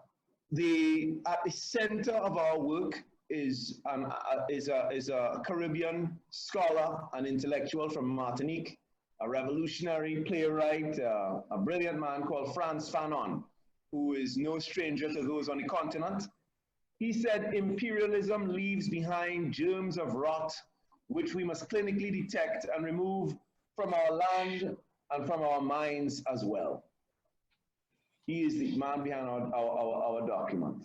the center of our work is a Caribbean scholar and intellectual from Martinique, a revolutionary playwright, a brilliant man called Frantz Fanon, who is no stranger to those on the continent. He said, imperialism leaves behind germs of rot, which we must clinically detect and remove from our land and from our minds as well. He is the man behind our document.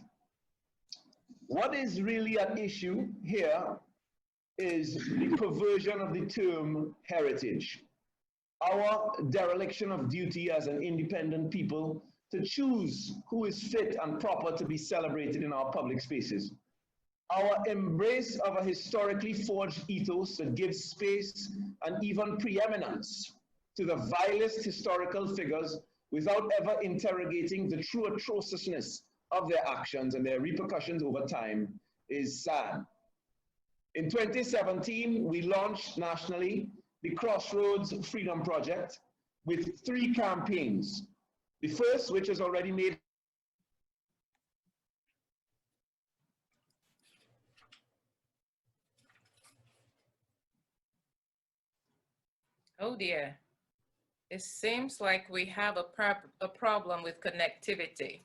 What is really at issue here is the perversion of the term heritage. Our dereliction of duty as an independent people to choose who is fit and proper to be celebrated in our public spaces. Our embrace of a historically forged ethos that gives space and even preeminence to the vilest historical figures without ever interrogating the true atrociousness of their actions and their repercussions over time is sad. In 2017, we launched nationally the Crossroads Freedom Project with 3 campaigns. The first, which has already made Oh dear, it seems like we have a problem with connectivity.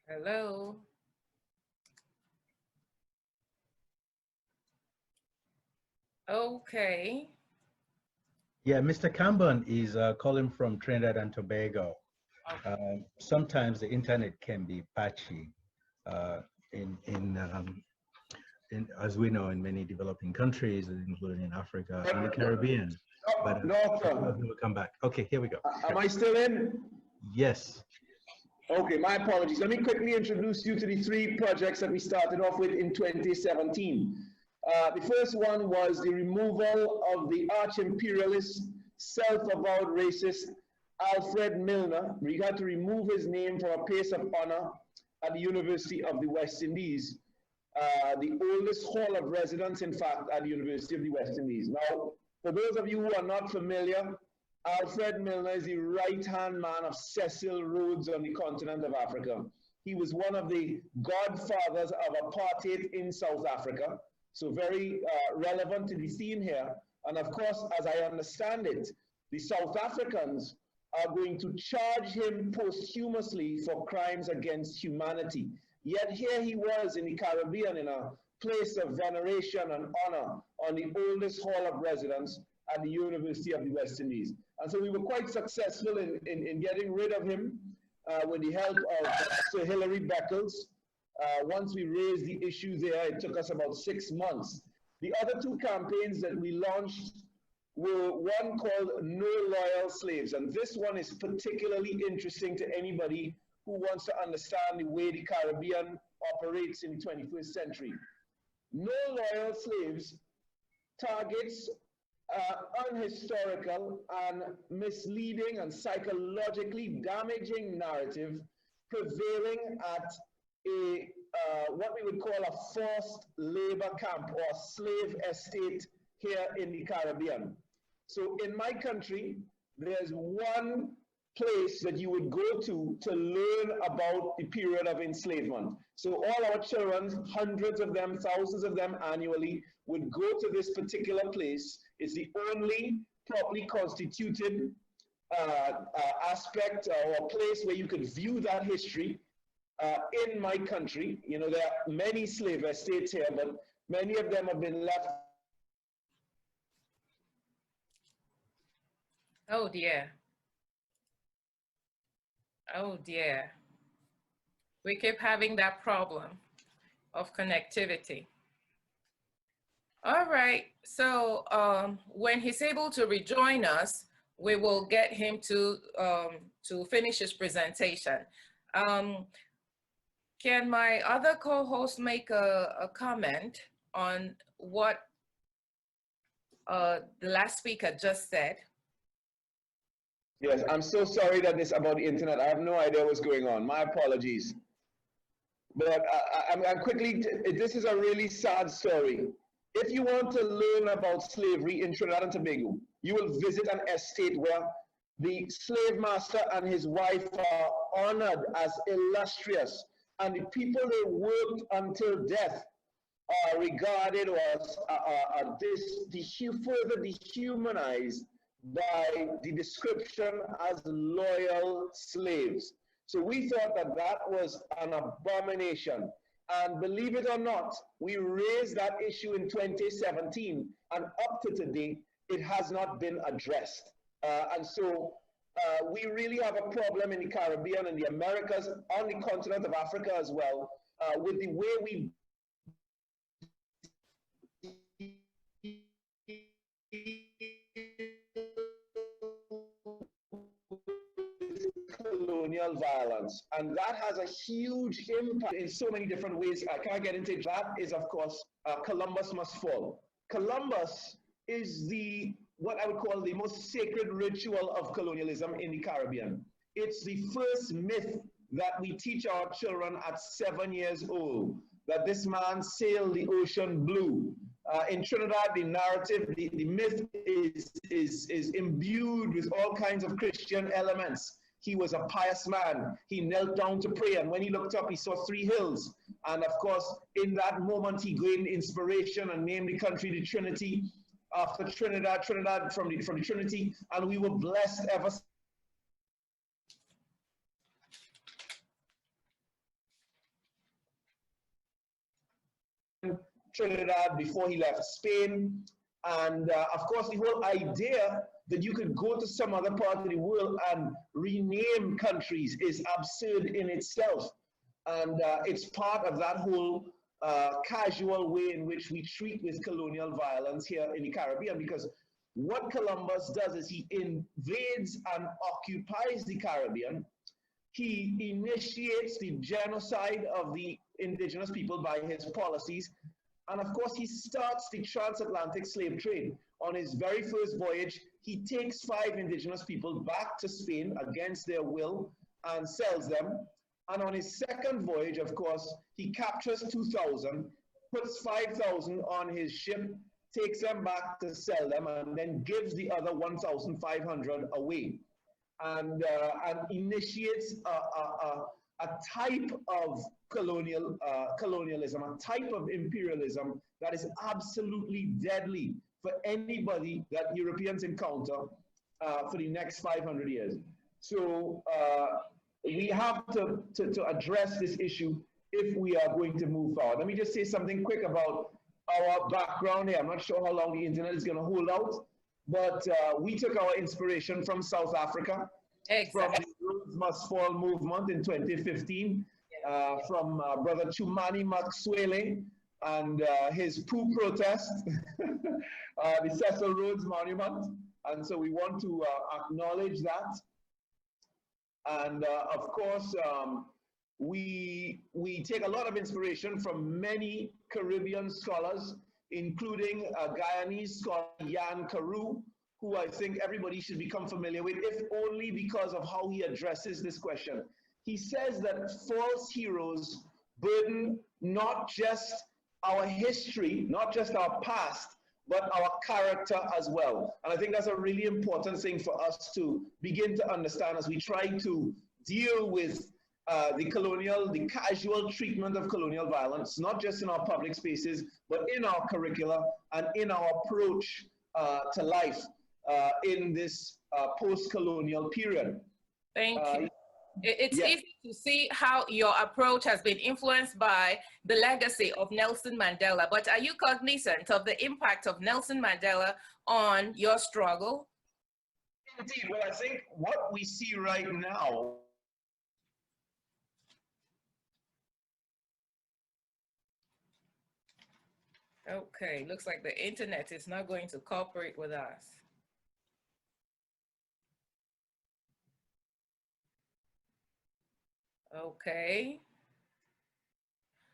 Hello? Okay. Yeah, Mr. Kamban is calling from Trinidad and Tobago. Okay. Sometimes the internet can be patchy as we know, in many developing countries, including in Africa and the Caribbean. But we'll come back. Okay, here we go. Am I still in? Yes. Okay, my apologies. Let me quickly introduce you to the 3 projects that we started off with in 2017. The first one was the removal of the arch-imperialist, self-avowed racist Alfred Milner. We had to remove his name from a place of honor at the University of the West Indies, the oldest hall of residence, in fact, at the University of the West Indies. Now, for those of you who are not familiar, Alfred Milner is the right-hand man of Cecil Rhodes on the continent of Africa. He was one of the godfathers of apartheid in South Africa, so very relevant to the theme here. And of course, as I understand it, the South Africans are going to charge him posthumously for crimes against humanity. Yet here he was in the Caribbean in a place of veneration and honor on the oldest hall of residence at the University of the West Indies. And so we were quite successful in getting rid of him with the help of Sir Hilary Beckles. Once we raised the issue there, it took us about 6 months. The other 2 campaigns that we launched were one called No Loyal Slaves. And this one is particularly interesting to anybody who wants to understand the way the Caribbean operates in the 21st century. No Loyal Slaves targets unhistorical and misleading and psychologically damaging narrative prevailing at a what we would call a forced labor camp or slave estate here in the Caribbean. So in my country, there's one place that you would go to learn about the period of enslavement. So all our children, hundreds of them, thousands of them annually, would go to this particular place. It's the only properly constituted aspect or place where you could view that history in my country. You know, there are many slave estates here, but many of them have been left. Oh dear. Oh dear. We keep having that problem of connectivity. All right, so when he's able to rejoin us, we will get him to finish his presentation. Can my other co-host make a comment on what the last speaker just said? Yes, I'm so sorry that this about the internet. I have no idea what's going on. My apologies. But I'm quickly, this is a really sad story. If you want to learn about slavery in Trinidad and Tobago, you will visit an estate where the slave master and his wife are honored as illustrious, and the people they worked until death are regarded as further dehumanized by the description as loyal slaves. So we thought that that was an abomination. And believe it or not, we raised that issue in 2017, and up to today, it has not been addressed. And so we really have a problem in the Caribbean and the Americas, on the continent of Africa as well, with the way we colonial violence, and that has a huge impact in so many different ways. I can't get into it. That is, of course, Columbus must fall. Columbus is what I would call the most sacred ritual of colonialism in the Caribbean. It's the first myth that we teach our children at 7 years old, that this man sailed the ocean blue. In Trinidad, the narrative, the myth is imbued with all kinds of Christian elements. He was a pious man. He knelt down to pray, and when he looked up, he saw 3 hills. And of course, in that moment, he gained inspiration and named the country the Trinity after Trinidad from the Trinity, and we were blessed ever since. Trinidad before he left Spain, and of course the whole idea that you could go to some other part of the world and rename countries is absurd in itself, and it's part of that whole casual way in which we treat with colonial violence here in the Caribbean, because what Columbus does is he invades and occupies the Caribbean. He initiates the genocide of the indigenous people by his policies. And of course, he starts the transatlantic slave trade. On his very first voyage, he takes 5 indigenous people back to Spain against their will and sells them. And on his second voyage, of course, he captures 2,000, puts 5,000 on his ship, takes them back to sell them, and then gives the other 1,500 away. And initiates a type of colonialism, a type of imperialism that is absolutely deadly for anybody that Europeans encounter for the next 500 years. So we have to address this issue if we are going to move forward. Let me just say something quick about our background here. I'm not sure how long the internet is going to hold out, but we took our inspiration from South Africa, from the Rhodes Must Fall movement in 2015, from Brother Chumani Maxwele and his poo protest, the Cecil Rhodes Monument. And so we want to acknowledge that. And of course, we take a lot of inspiration from many Caribbean scholars, including a Guyanese scholar, Jan Carew, who I think everybody should become familiar with, if only because of how he addresses this question. He says that false heroes burden not just our history, not just our past, but our character as well. And I think that's a really important thing for us to begin to understand as we try to deal with the casual treatment of colonial violence, not just in our public spaces, but in our curricula and in our approach to life in this post-colonial period. Thank you. It's yeah. easy to see how your approach has been influenced by the legacy of Nelson Mandela, but are you cognizant of the impact of Nelson Mandela on your struggle? Indeed. Well, I think what we see right now Okay, looks like the internet is not going to cooperate with us. Okay.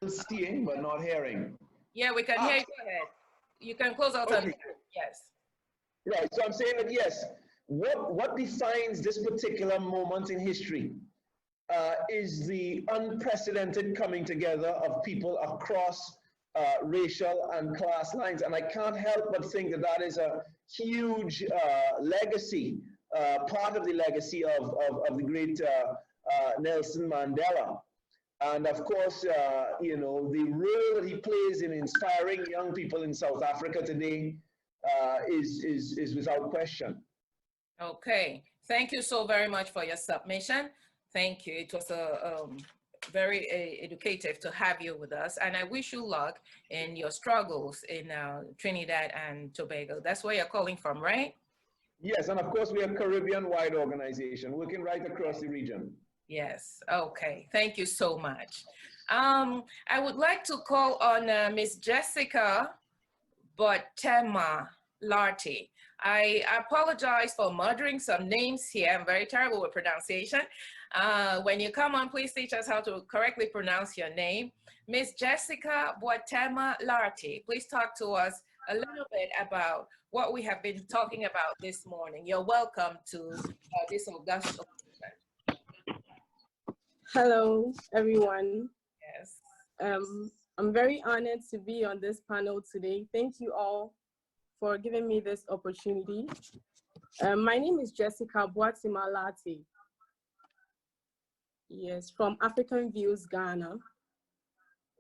Seeing but not hearing. Yeah, we can hear you. Go ahead. You can close out on yes. Right, so I'm saying that yes, what defines this particular moment in history is the unprecedented coming together of people across racial and class lines. And I can't help but think that that is a huge legacy, part of the legacy of the great Nelson Mandela. And of course, you know, the role that he plays in inspiring young people in South Africa today is without question. Okay, thank you so very much for your submission. Thank you. It was very educative to have you with us, and I wish you luck in your struggles in Trinidad and Tobago. That's where you're calling from, right? Yes, and of course we are a Caribbean-wide organization working right across the region. Yes. Okay. Thank you so much. I would like to call on Miss Jessica Botema Larty. I apologize for murdering some names here. I'm very terrible with pronunciation. When you come on, please teach us how to correctly pronounce your name. Miss Jessica Botema Larty, please talk to us a little bit about what we have been talking about this morning. You're welcome to this august occasion. Hello, everyone. Yes. I'm very honored to be on this panel today. Thank you all for giving me this opportunity. My name is Jessica Botema Larty. Yes, from African Views, Ghana.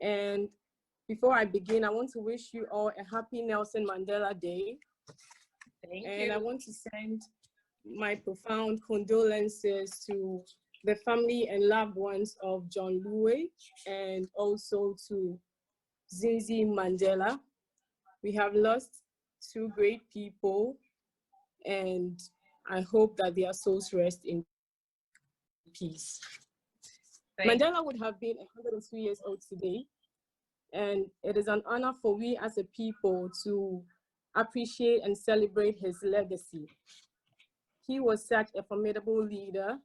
And before I begin, I want to wish you all a happy Nelson Mandela Day. Thank you. And I want to send my profound condolences to the family and loved ones of John Louis and also to Zinzi Mandela. We have lost two great people, and I hope that their souls rest in peace. Mandela would have been 102 years old today, and it is an honor for we as a people to appreciate and celebrate his legacy. He was such a formidable leader,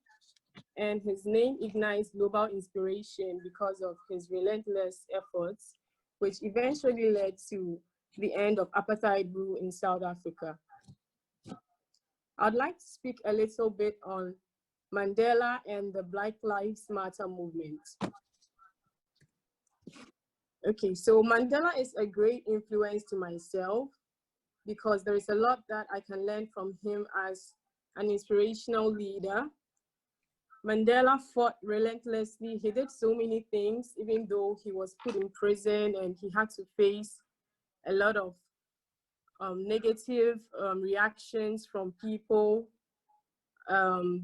and his name ignites global inspiration because of his relentless efforts, which eventually led to the end of apartheid rule in South Africa. I'd like to speak a little bit on Mandela and the Black Lives Matter movement. Okay, so Mandela is a great influence to myself because there is a lot that I can learn from him as an inspirational leader. Mandela fought relentlessly. He did so many things, even though he was put in prison and he had to face a lot of negative reactions from people,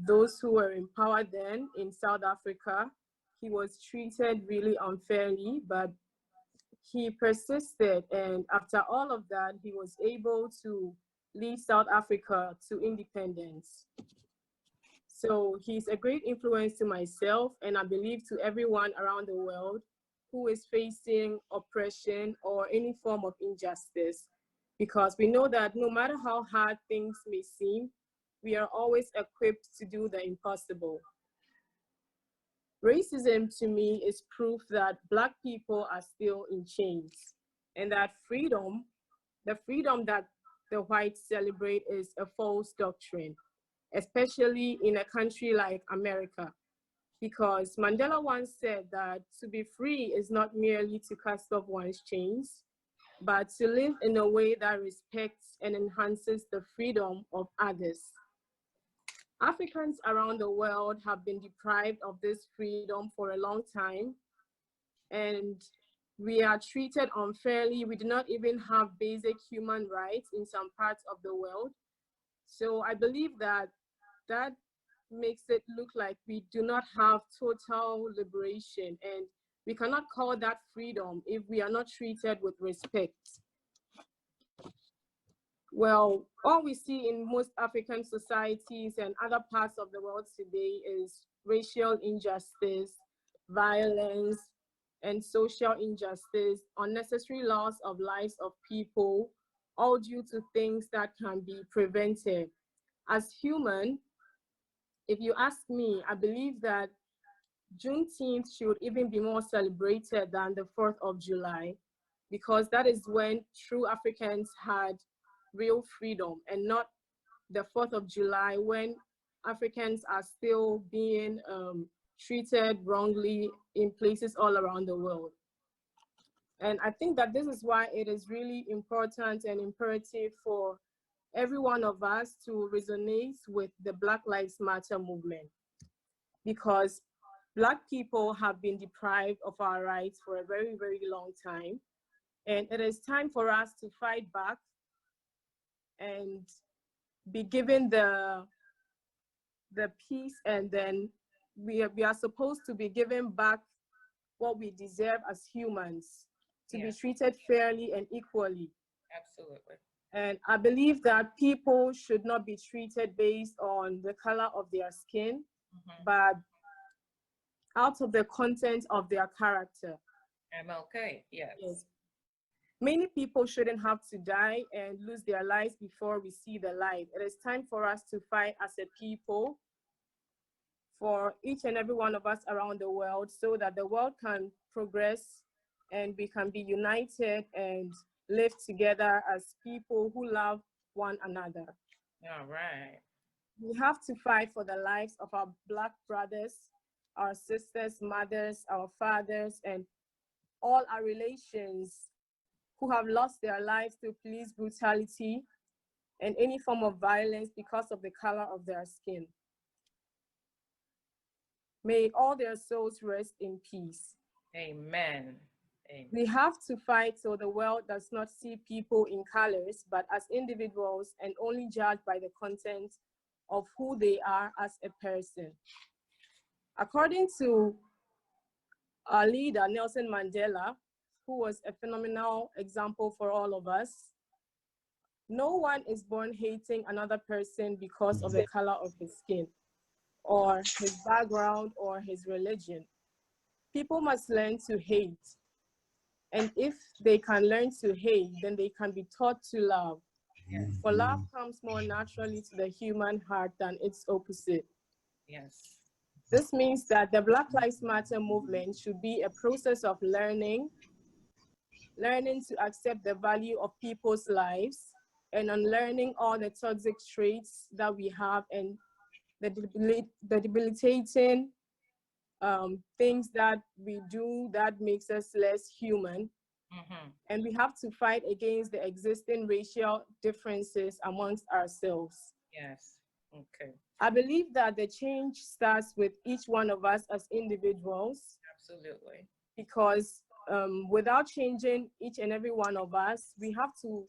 those who were in power then in South Africa. He was treated really unfairly, but he persisted, and after all of that, he was able to lead South Africa to independence. So he's a great influence to myself, and I believe to everyone around the world who is facing oppression or any form of injustice, because we know that no matter how hard things may seem, we are always equipped to do the impossible. Racism to me is proof that Black people are still in chains, and that freedom, the freedom that the whites celebrate, is a false doctrine, especially in a country like America, because Mandela once said that to be free is not merely to cast off one's chains, but to live in a way that respects and enhances the freedom of others. Africans around the world have been deprived of this freedom for a long time, and we are treated unfairly. We do not even have basic human rights in some parts of the world. So I believe that that makes it look like we do not have total liberation, and we cannot call that freedom if we are not treated with respect. Well, all we see in most African societies and other parts of the world today is racial injustice, violence, and social injustice, unnecessary loss of lives of people, all due to things that can be prevented. As human, if you ask me, I believe that Juneteenth should even be more celebrated than the 4th of July, because that is when true Africans had real freedom, and not the 4th of July when Africans are still being treated wrongly in places all around the world. And I think that this is why it is really important and imperative for every one of us to resonate with the Black Lives Matter movement, because Black people have been deprived of our rights for a very, very long time. And it is time for us to fight back and be given the peace, and then we are supposed to be given back what we deserve as humans, to be treated fairly and equally. Absolutely. And I believe that people should not be treated based on the color of their skin, but out of the content of their character. MLK, yes. Many people shouldn't have to die and lose their lives before we see the light. It is time for us to fight as a people for each and every one of us around the world, so that the world can progress and we can be united and live together as people who love one another. All right. We have to fight for the lives of our Black brothers, our sisters, mothers, our fathers, and all our relations who have lost their lives to police brutality and any form of violence because of the color of their skin. May all their souls rest in peace. Amen. Amen. We have to fight so the world does not see people in colors, but as individuals, and only judge by the content of who they are as a person. According to our leader, Nelson Mandela, who was a phenomenal example for all of us, no one is born hating another person because of the color of his skin, or his background, or his religion. People must learn to hate. And if they can learn to hate, then they can be taught to love. Yes. For love comes more naturally to the human heart than its opposite. Yes. This means that the Black Lives Matter movement should be a process of learning to accept the value of people's lives, and unlearning all the toxic traits that we have and the debilitating things that we do that makes us less human. And we have to fight against the existing racial differences amongst ourselves. Yes. Okay. I believe that the change starts with each one of us as individuals. Absolutely. Because without changing each and every one of us, we have to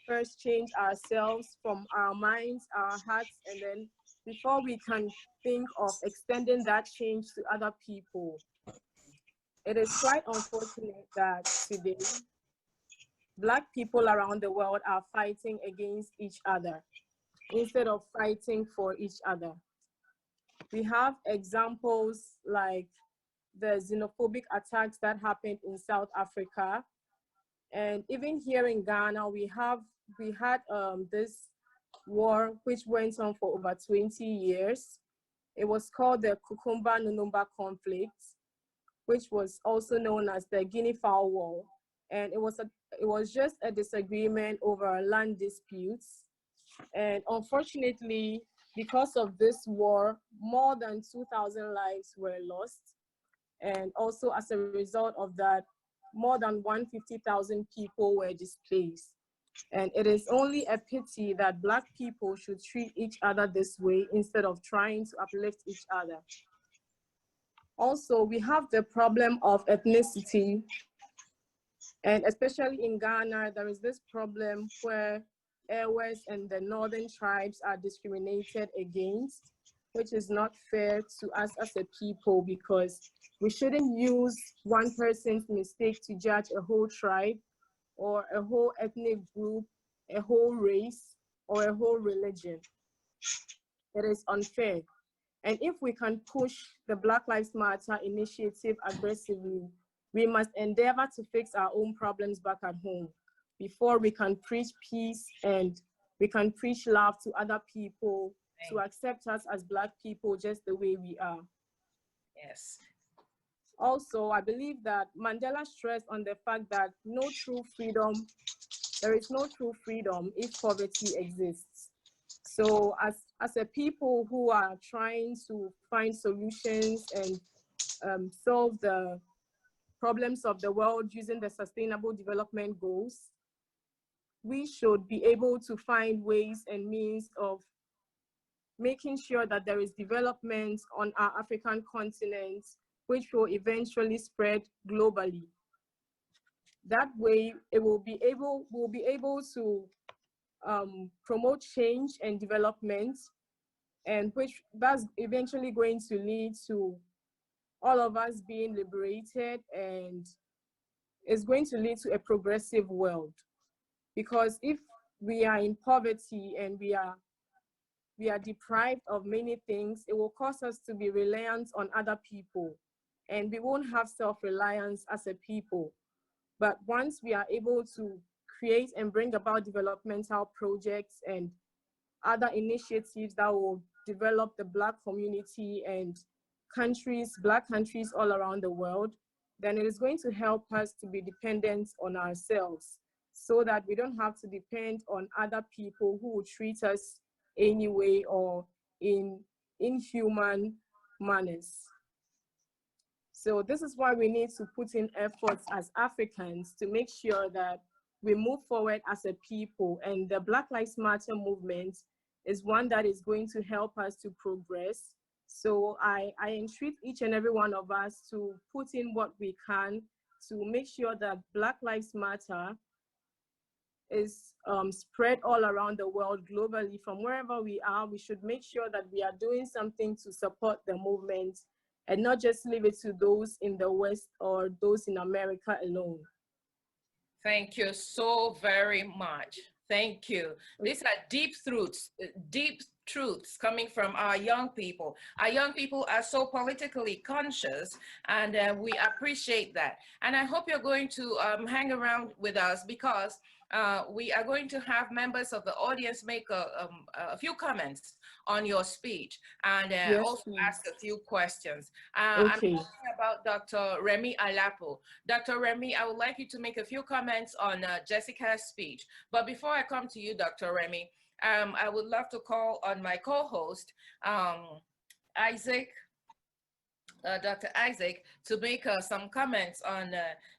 first change ourselves from our minds, our hearts, and then before we can think of extending that change to other people. It is quite unfortunate that today, Black people around the world are fighting against each other instead of fighting for each other. We have examples like the xenophobic attacks that happened in South Africa. And even here in Ghana, we had this war which went on for over 20 years. It was called the Kukumba-Nunumba conflict, which was also known as the Guinea Fowl War. And it was just a disagreement over land disputes. And unfortunately, because of this war, more than 2,000 lives were lost. And also as a result of that, more than 150,000 people were displaced. And it is only a pity that Black people should treat each other this way instead of trying to uplift each other. Also, we have the problem of ethnicity. And especially in Ghana, there is this problem where Airways and the northern tribes are discriminated against, which is not fair to us as a people, because we shouldn't use one person's mistake to judge a whole tribe or a whole ethnic group, a whole race, or a whole religion. It is unfair. And if we can push the Black Lives Matter initiative aggressively, we must endeavor to fix our own problems back at home before we can preach peace and we can preach love to other people to accept us as Black people just the way we are. Yes. Also, I believe that Mandela stressed on the fact that there is no true freedom if poverty exists. So as a people who are trying to find solutions and solve the problems of the world using the Sustainable Development Goals, we should be able to find ways and means of making sure that there is development on our African continent, which will eventually spread globally. That way, we'll be able to promote change and development, and that's eventually going to lead to all of us being liberated, and it's going to lead to a progressive world. Because if we are in poverty and we are deprived of many things, it will cause us to be reliant on other people, and we won't have self-reliance as a people. But once we are able to create and bring about developmental projects and other initiatives that will develop the Black community and Black countries all around the world, then it is going to help us to be dependent on ourselves, so that we don't have to depend on other people who will treat us anyway or in inhuman manners. So this is why we need to put in efforts as Africans to make sure that we move forward as a people, and the Black Lives Matter movement is one that is going to help us to progress. So I entreat each and every one of us to put in what we can to make sure that Black Lives Matter is spread all around the world globally. From wherever we are, we should make sure that we are doing something to support the movement and not just leave it to those in the West or those in America alone. Thank you so very much. Thank you. These are deep truths coming from our young people. Our young people are so politically conscious, and we appreciate that. And I hope you're going to hang around with us, because we are going to have members of the audience make a few comments on your speech, and yes, also please. ask a few questions. Okay. I'm talking about Dr. Remy Alapo. Dr. Remy, I would like you to make a few comments on Jessica's speech. But before I come to you, Dr. Remy, I would love to call on my co-host, Isaac, Dr. Isaac, to make some comments on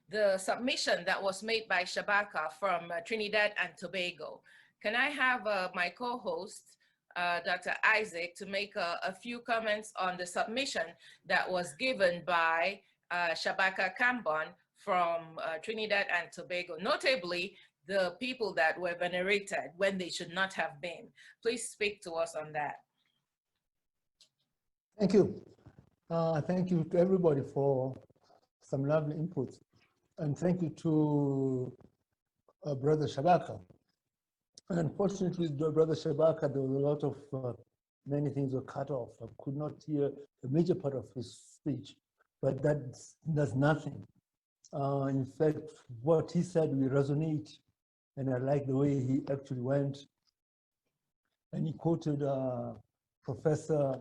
the submission that was made by Shabaka from Trinidad and Tobago. Can I have my co-host, Dr. Isaac, to make a few comments on the submission that was given by Shabaka Kambon from Trinidad and Tobago, notably the people that were venerated when they should not have been. Please speak to us on that. Thank you. Thank you to everybody for some lovely inputs. And thank you to Brother Shabaka. Unfortunately, Brother Shabaka, there was a lot of, many things were cut off. I could not hear a major part of his speech, but that's nothing. In fact, what he said will resonate, and I like the way he actually went. And he quoted Professor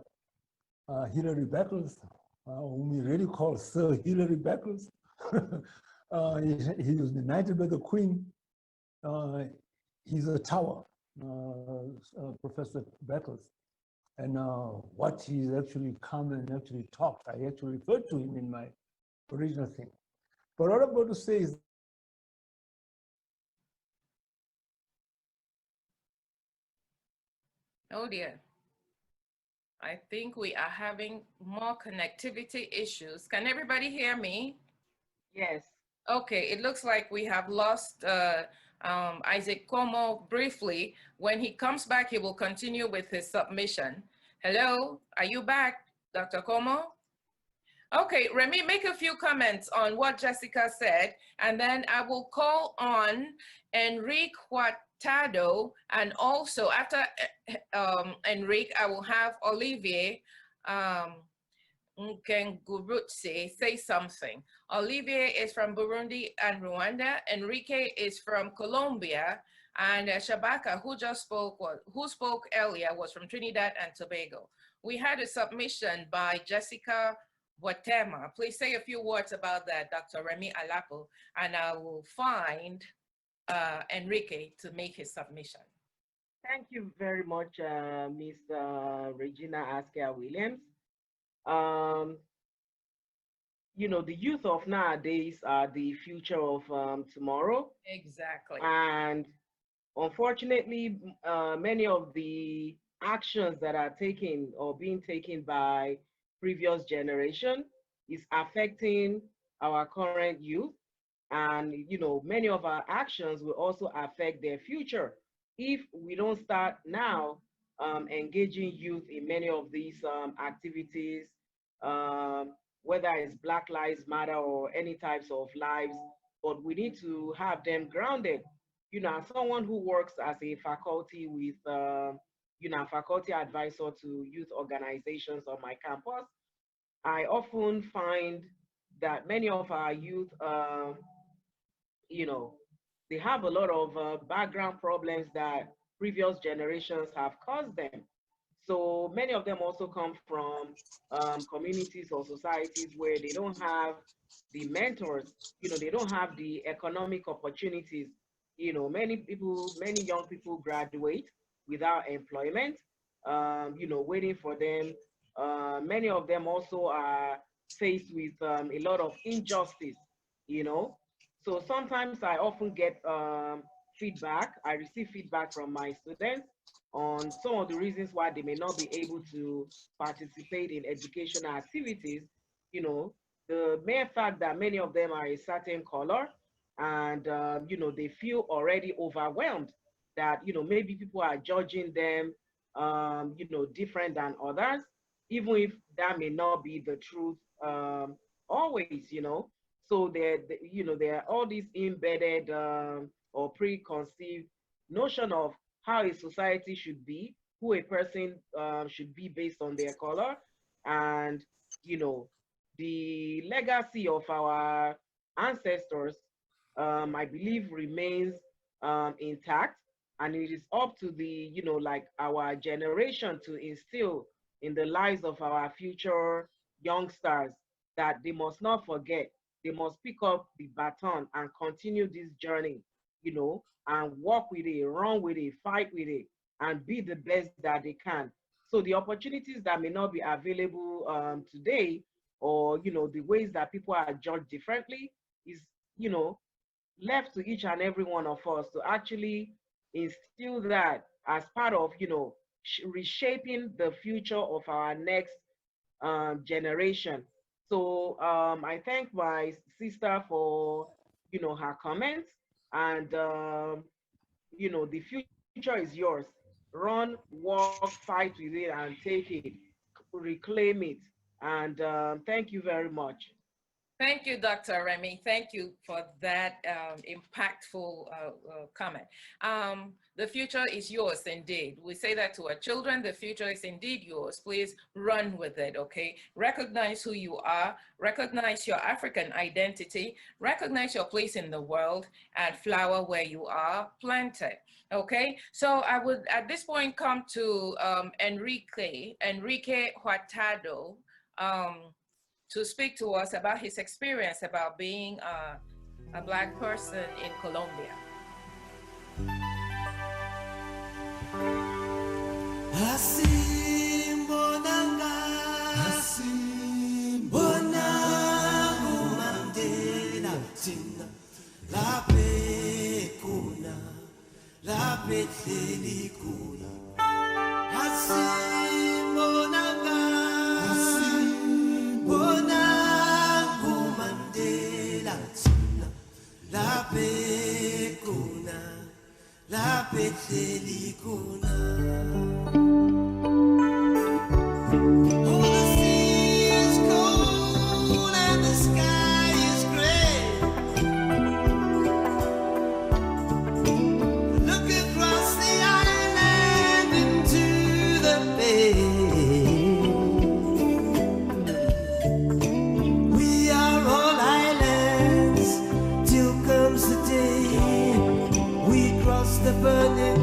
Hilary Beckles, whom he really called Sir Hilary Beckles. He was knighted by the Queen. He's a tower, Professor Beckles. And what he's actually come and actually talked, I actually referred to him in my original thing. But what I'm going to say is, oh dear. I think we are having more connectivity issues. Can everybody hear me? Yes. Okay, it looks like we have lost Isaac Como briefly. When he comes back, he will continue with his submission. Hello, are you back, Dr. Como? Okay, Remy, make a few comments on what Jessica said, and then I will call on Enrique Hurtado, and also after Enrique, I will have Olivier Nkengurutse say something. Olivier is from Burundi and Rwanda. Enrique is from Colombia, and Shabaka, who spoke earlier, was from Trinidad and Tobago. We had a submission by Jessica Watema. Please say a few words about that, Dr. Remy Alapo, and I will find Enrique to make his submission. Thank you very much, Ms. Regina Askia Williams. You know, the youth of nowadays are the future of tomorrow. Exactly. And unfortunately, many of the actions that are taken or being taken by previous generation is affecting our current youth. And, you know, many of our actions will also affect their future if we don't start now engaging youth in many of these activities, whether it's Black Lives Matter or any types of lives, but we need to have them grounded. You know, as someone who works as a faculty with, you know, faculty advisor to youth organizations on my campus, I often find that many of our youth, you know, they have a lot of background problems that previous generations have caused them. So many of them also come from communities or societies where they don't have the mentors, you know, they don't have the economic opportunities. You know, many people, many young people graduate without employment, you know, waiting for them. Many of them also are faced with a lot of injustice, you know. So sometimes I often get feedback, I receive feedback from my students on some of the reasons why they may not be able to participate in educational activities. You know, the mere fact that many of them are a certain color and, you know, they feel already overwhelmed that, you know, maybe people are judging them, you know, different than others, even if that may not be the truth always, you know. So there, you know, there are all these embedded or preconceived notion of how a society should be, who a person should be based on their color, and, you know, the legacy of our ancestors, I believe, remains intact, and it is up to the, you know, like our generation to instill in the lives of our future youngsters that they must not forget. They must pick up the baton and continue this journey, you know, and walk with it, run with it, fight with it, and be the best that they can. So the opportunities that may not be available today, or, you know, the ways that people are judged differently is, you know, left to each and every one of us to actually instill that as part of, you know, reshaping the future of our next generation. So I thank my sister for, you know, her comments, and, you know, the future is yours. Run, walk, fight with it, and take it, reclaim it. And thank you very much. Thank you, Dr. Remy. Thank you for that impactful comment. The future is yours, indeed. We say that to our children, the future is indeed yours. Please run with it, okay? Recognize who you are, recognize your African identity, recognize your place in the world, and flower where you are planted, okay? So I would, at this point, come to Enrique Hurtado, to speak to us about his experience about being a Black person in Colombia. behleli khona asimbonanga uMandela thina laphe khona laphe behleli khona. Burning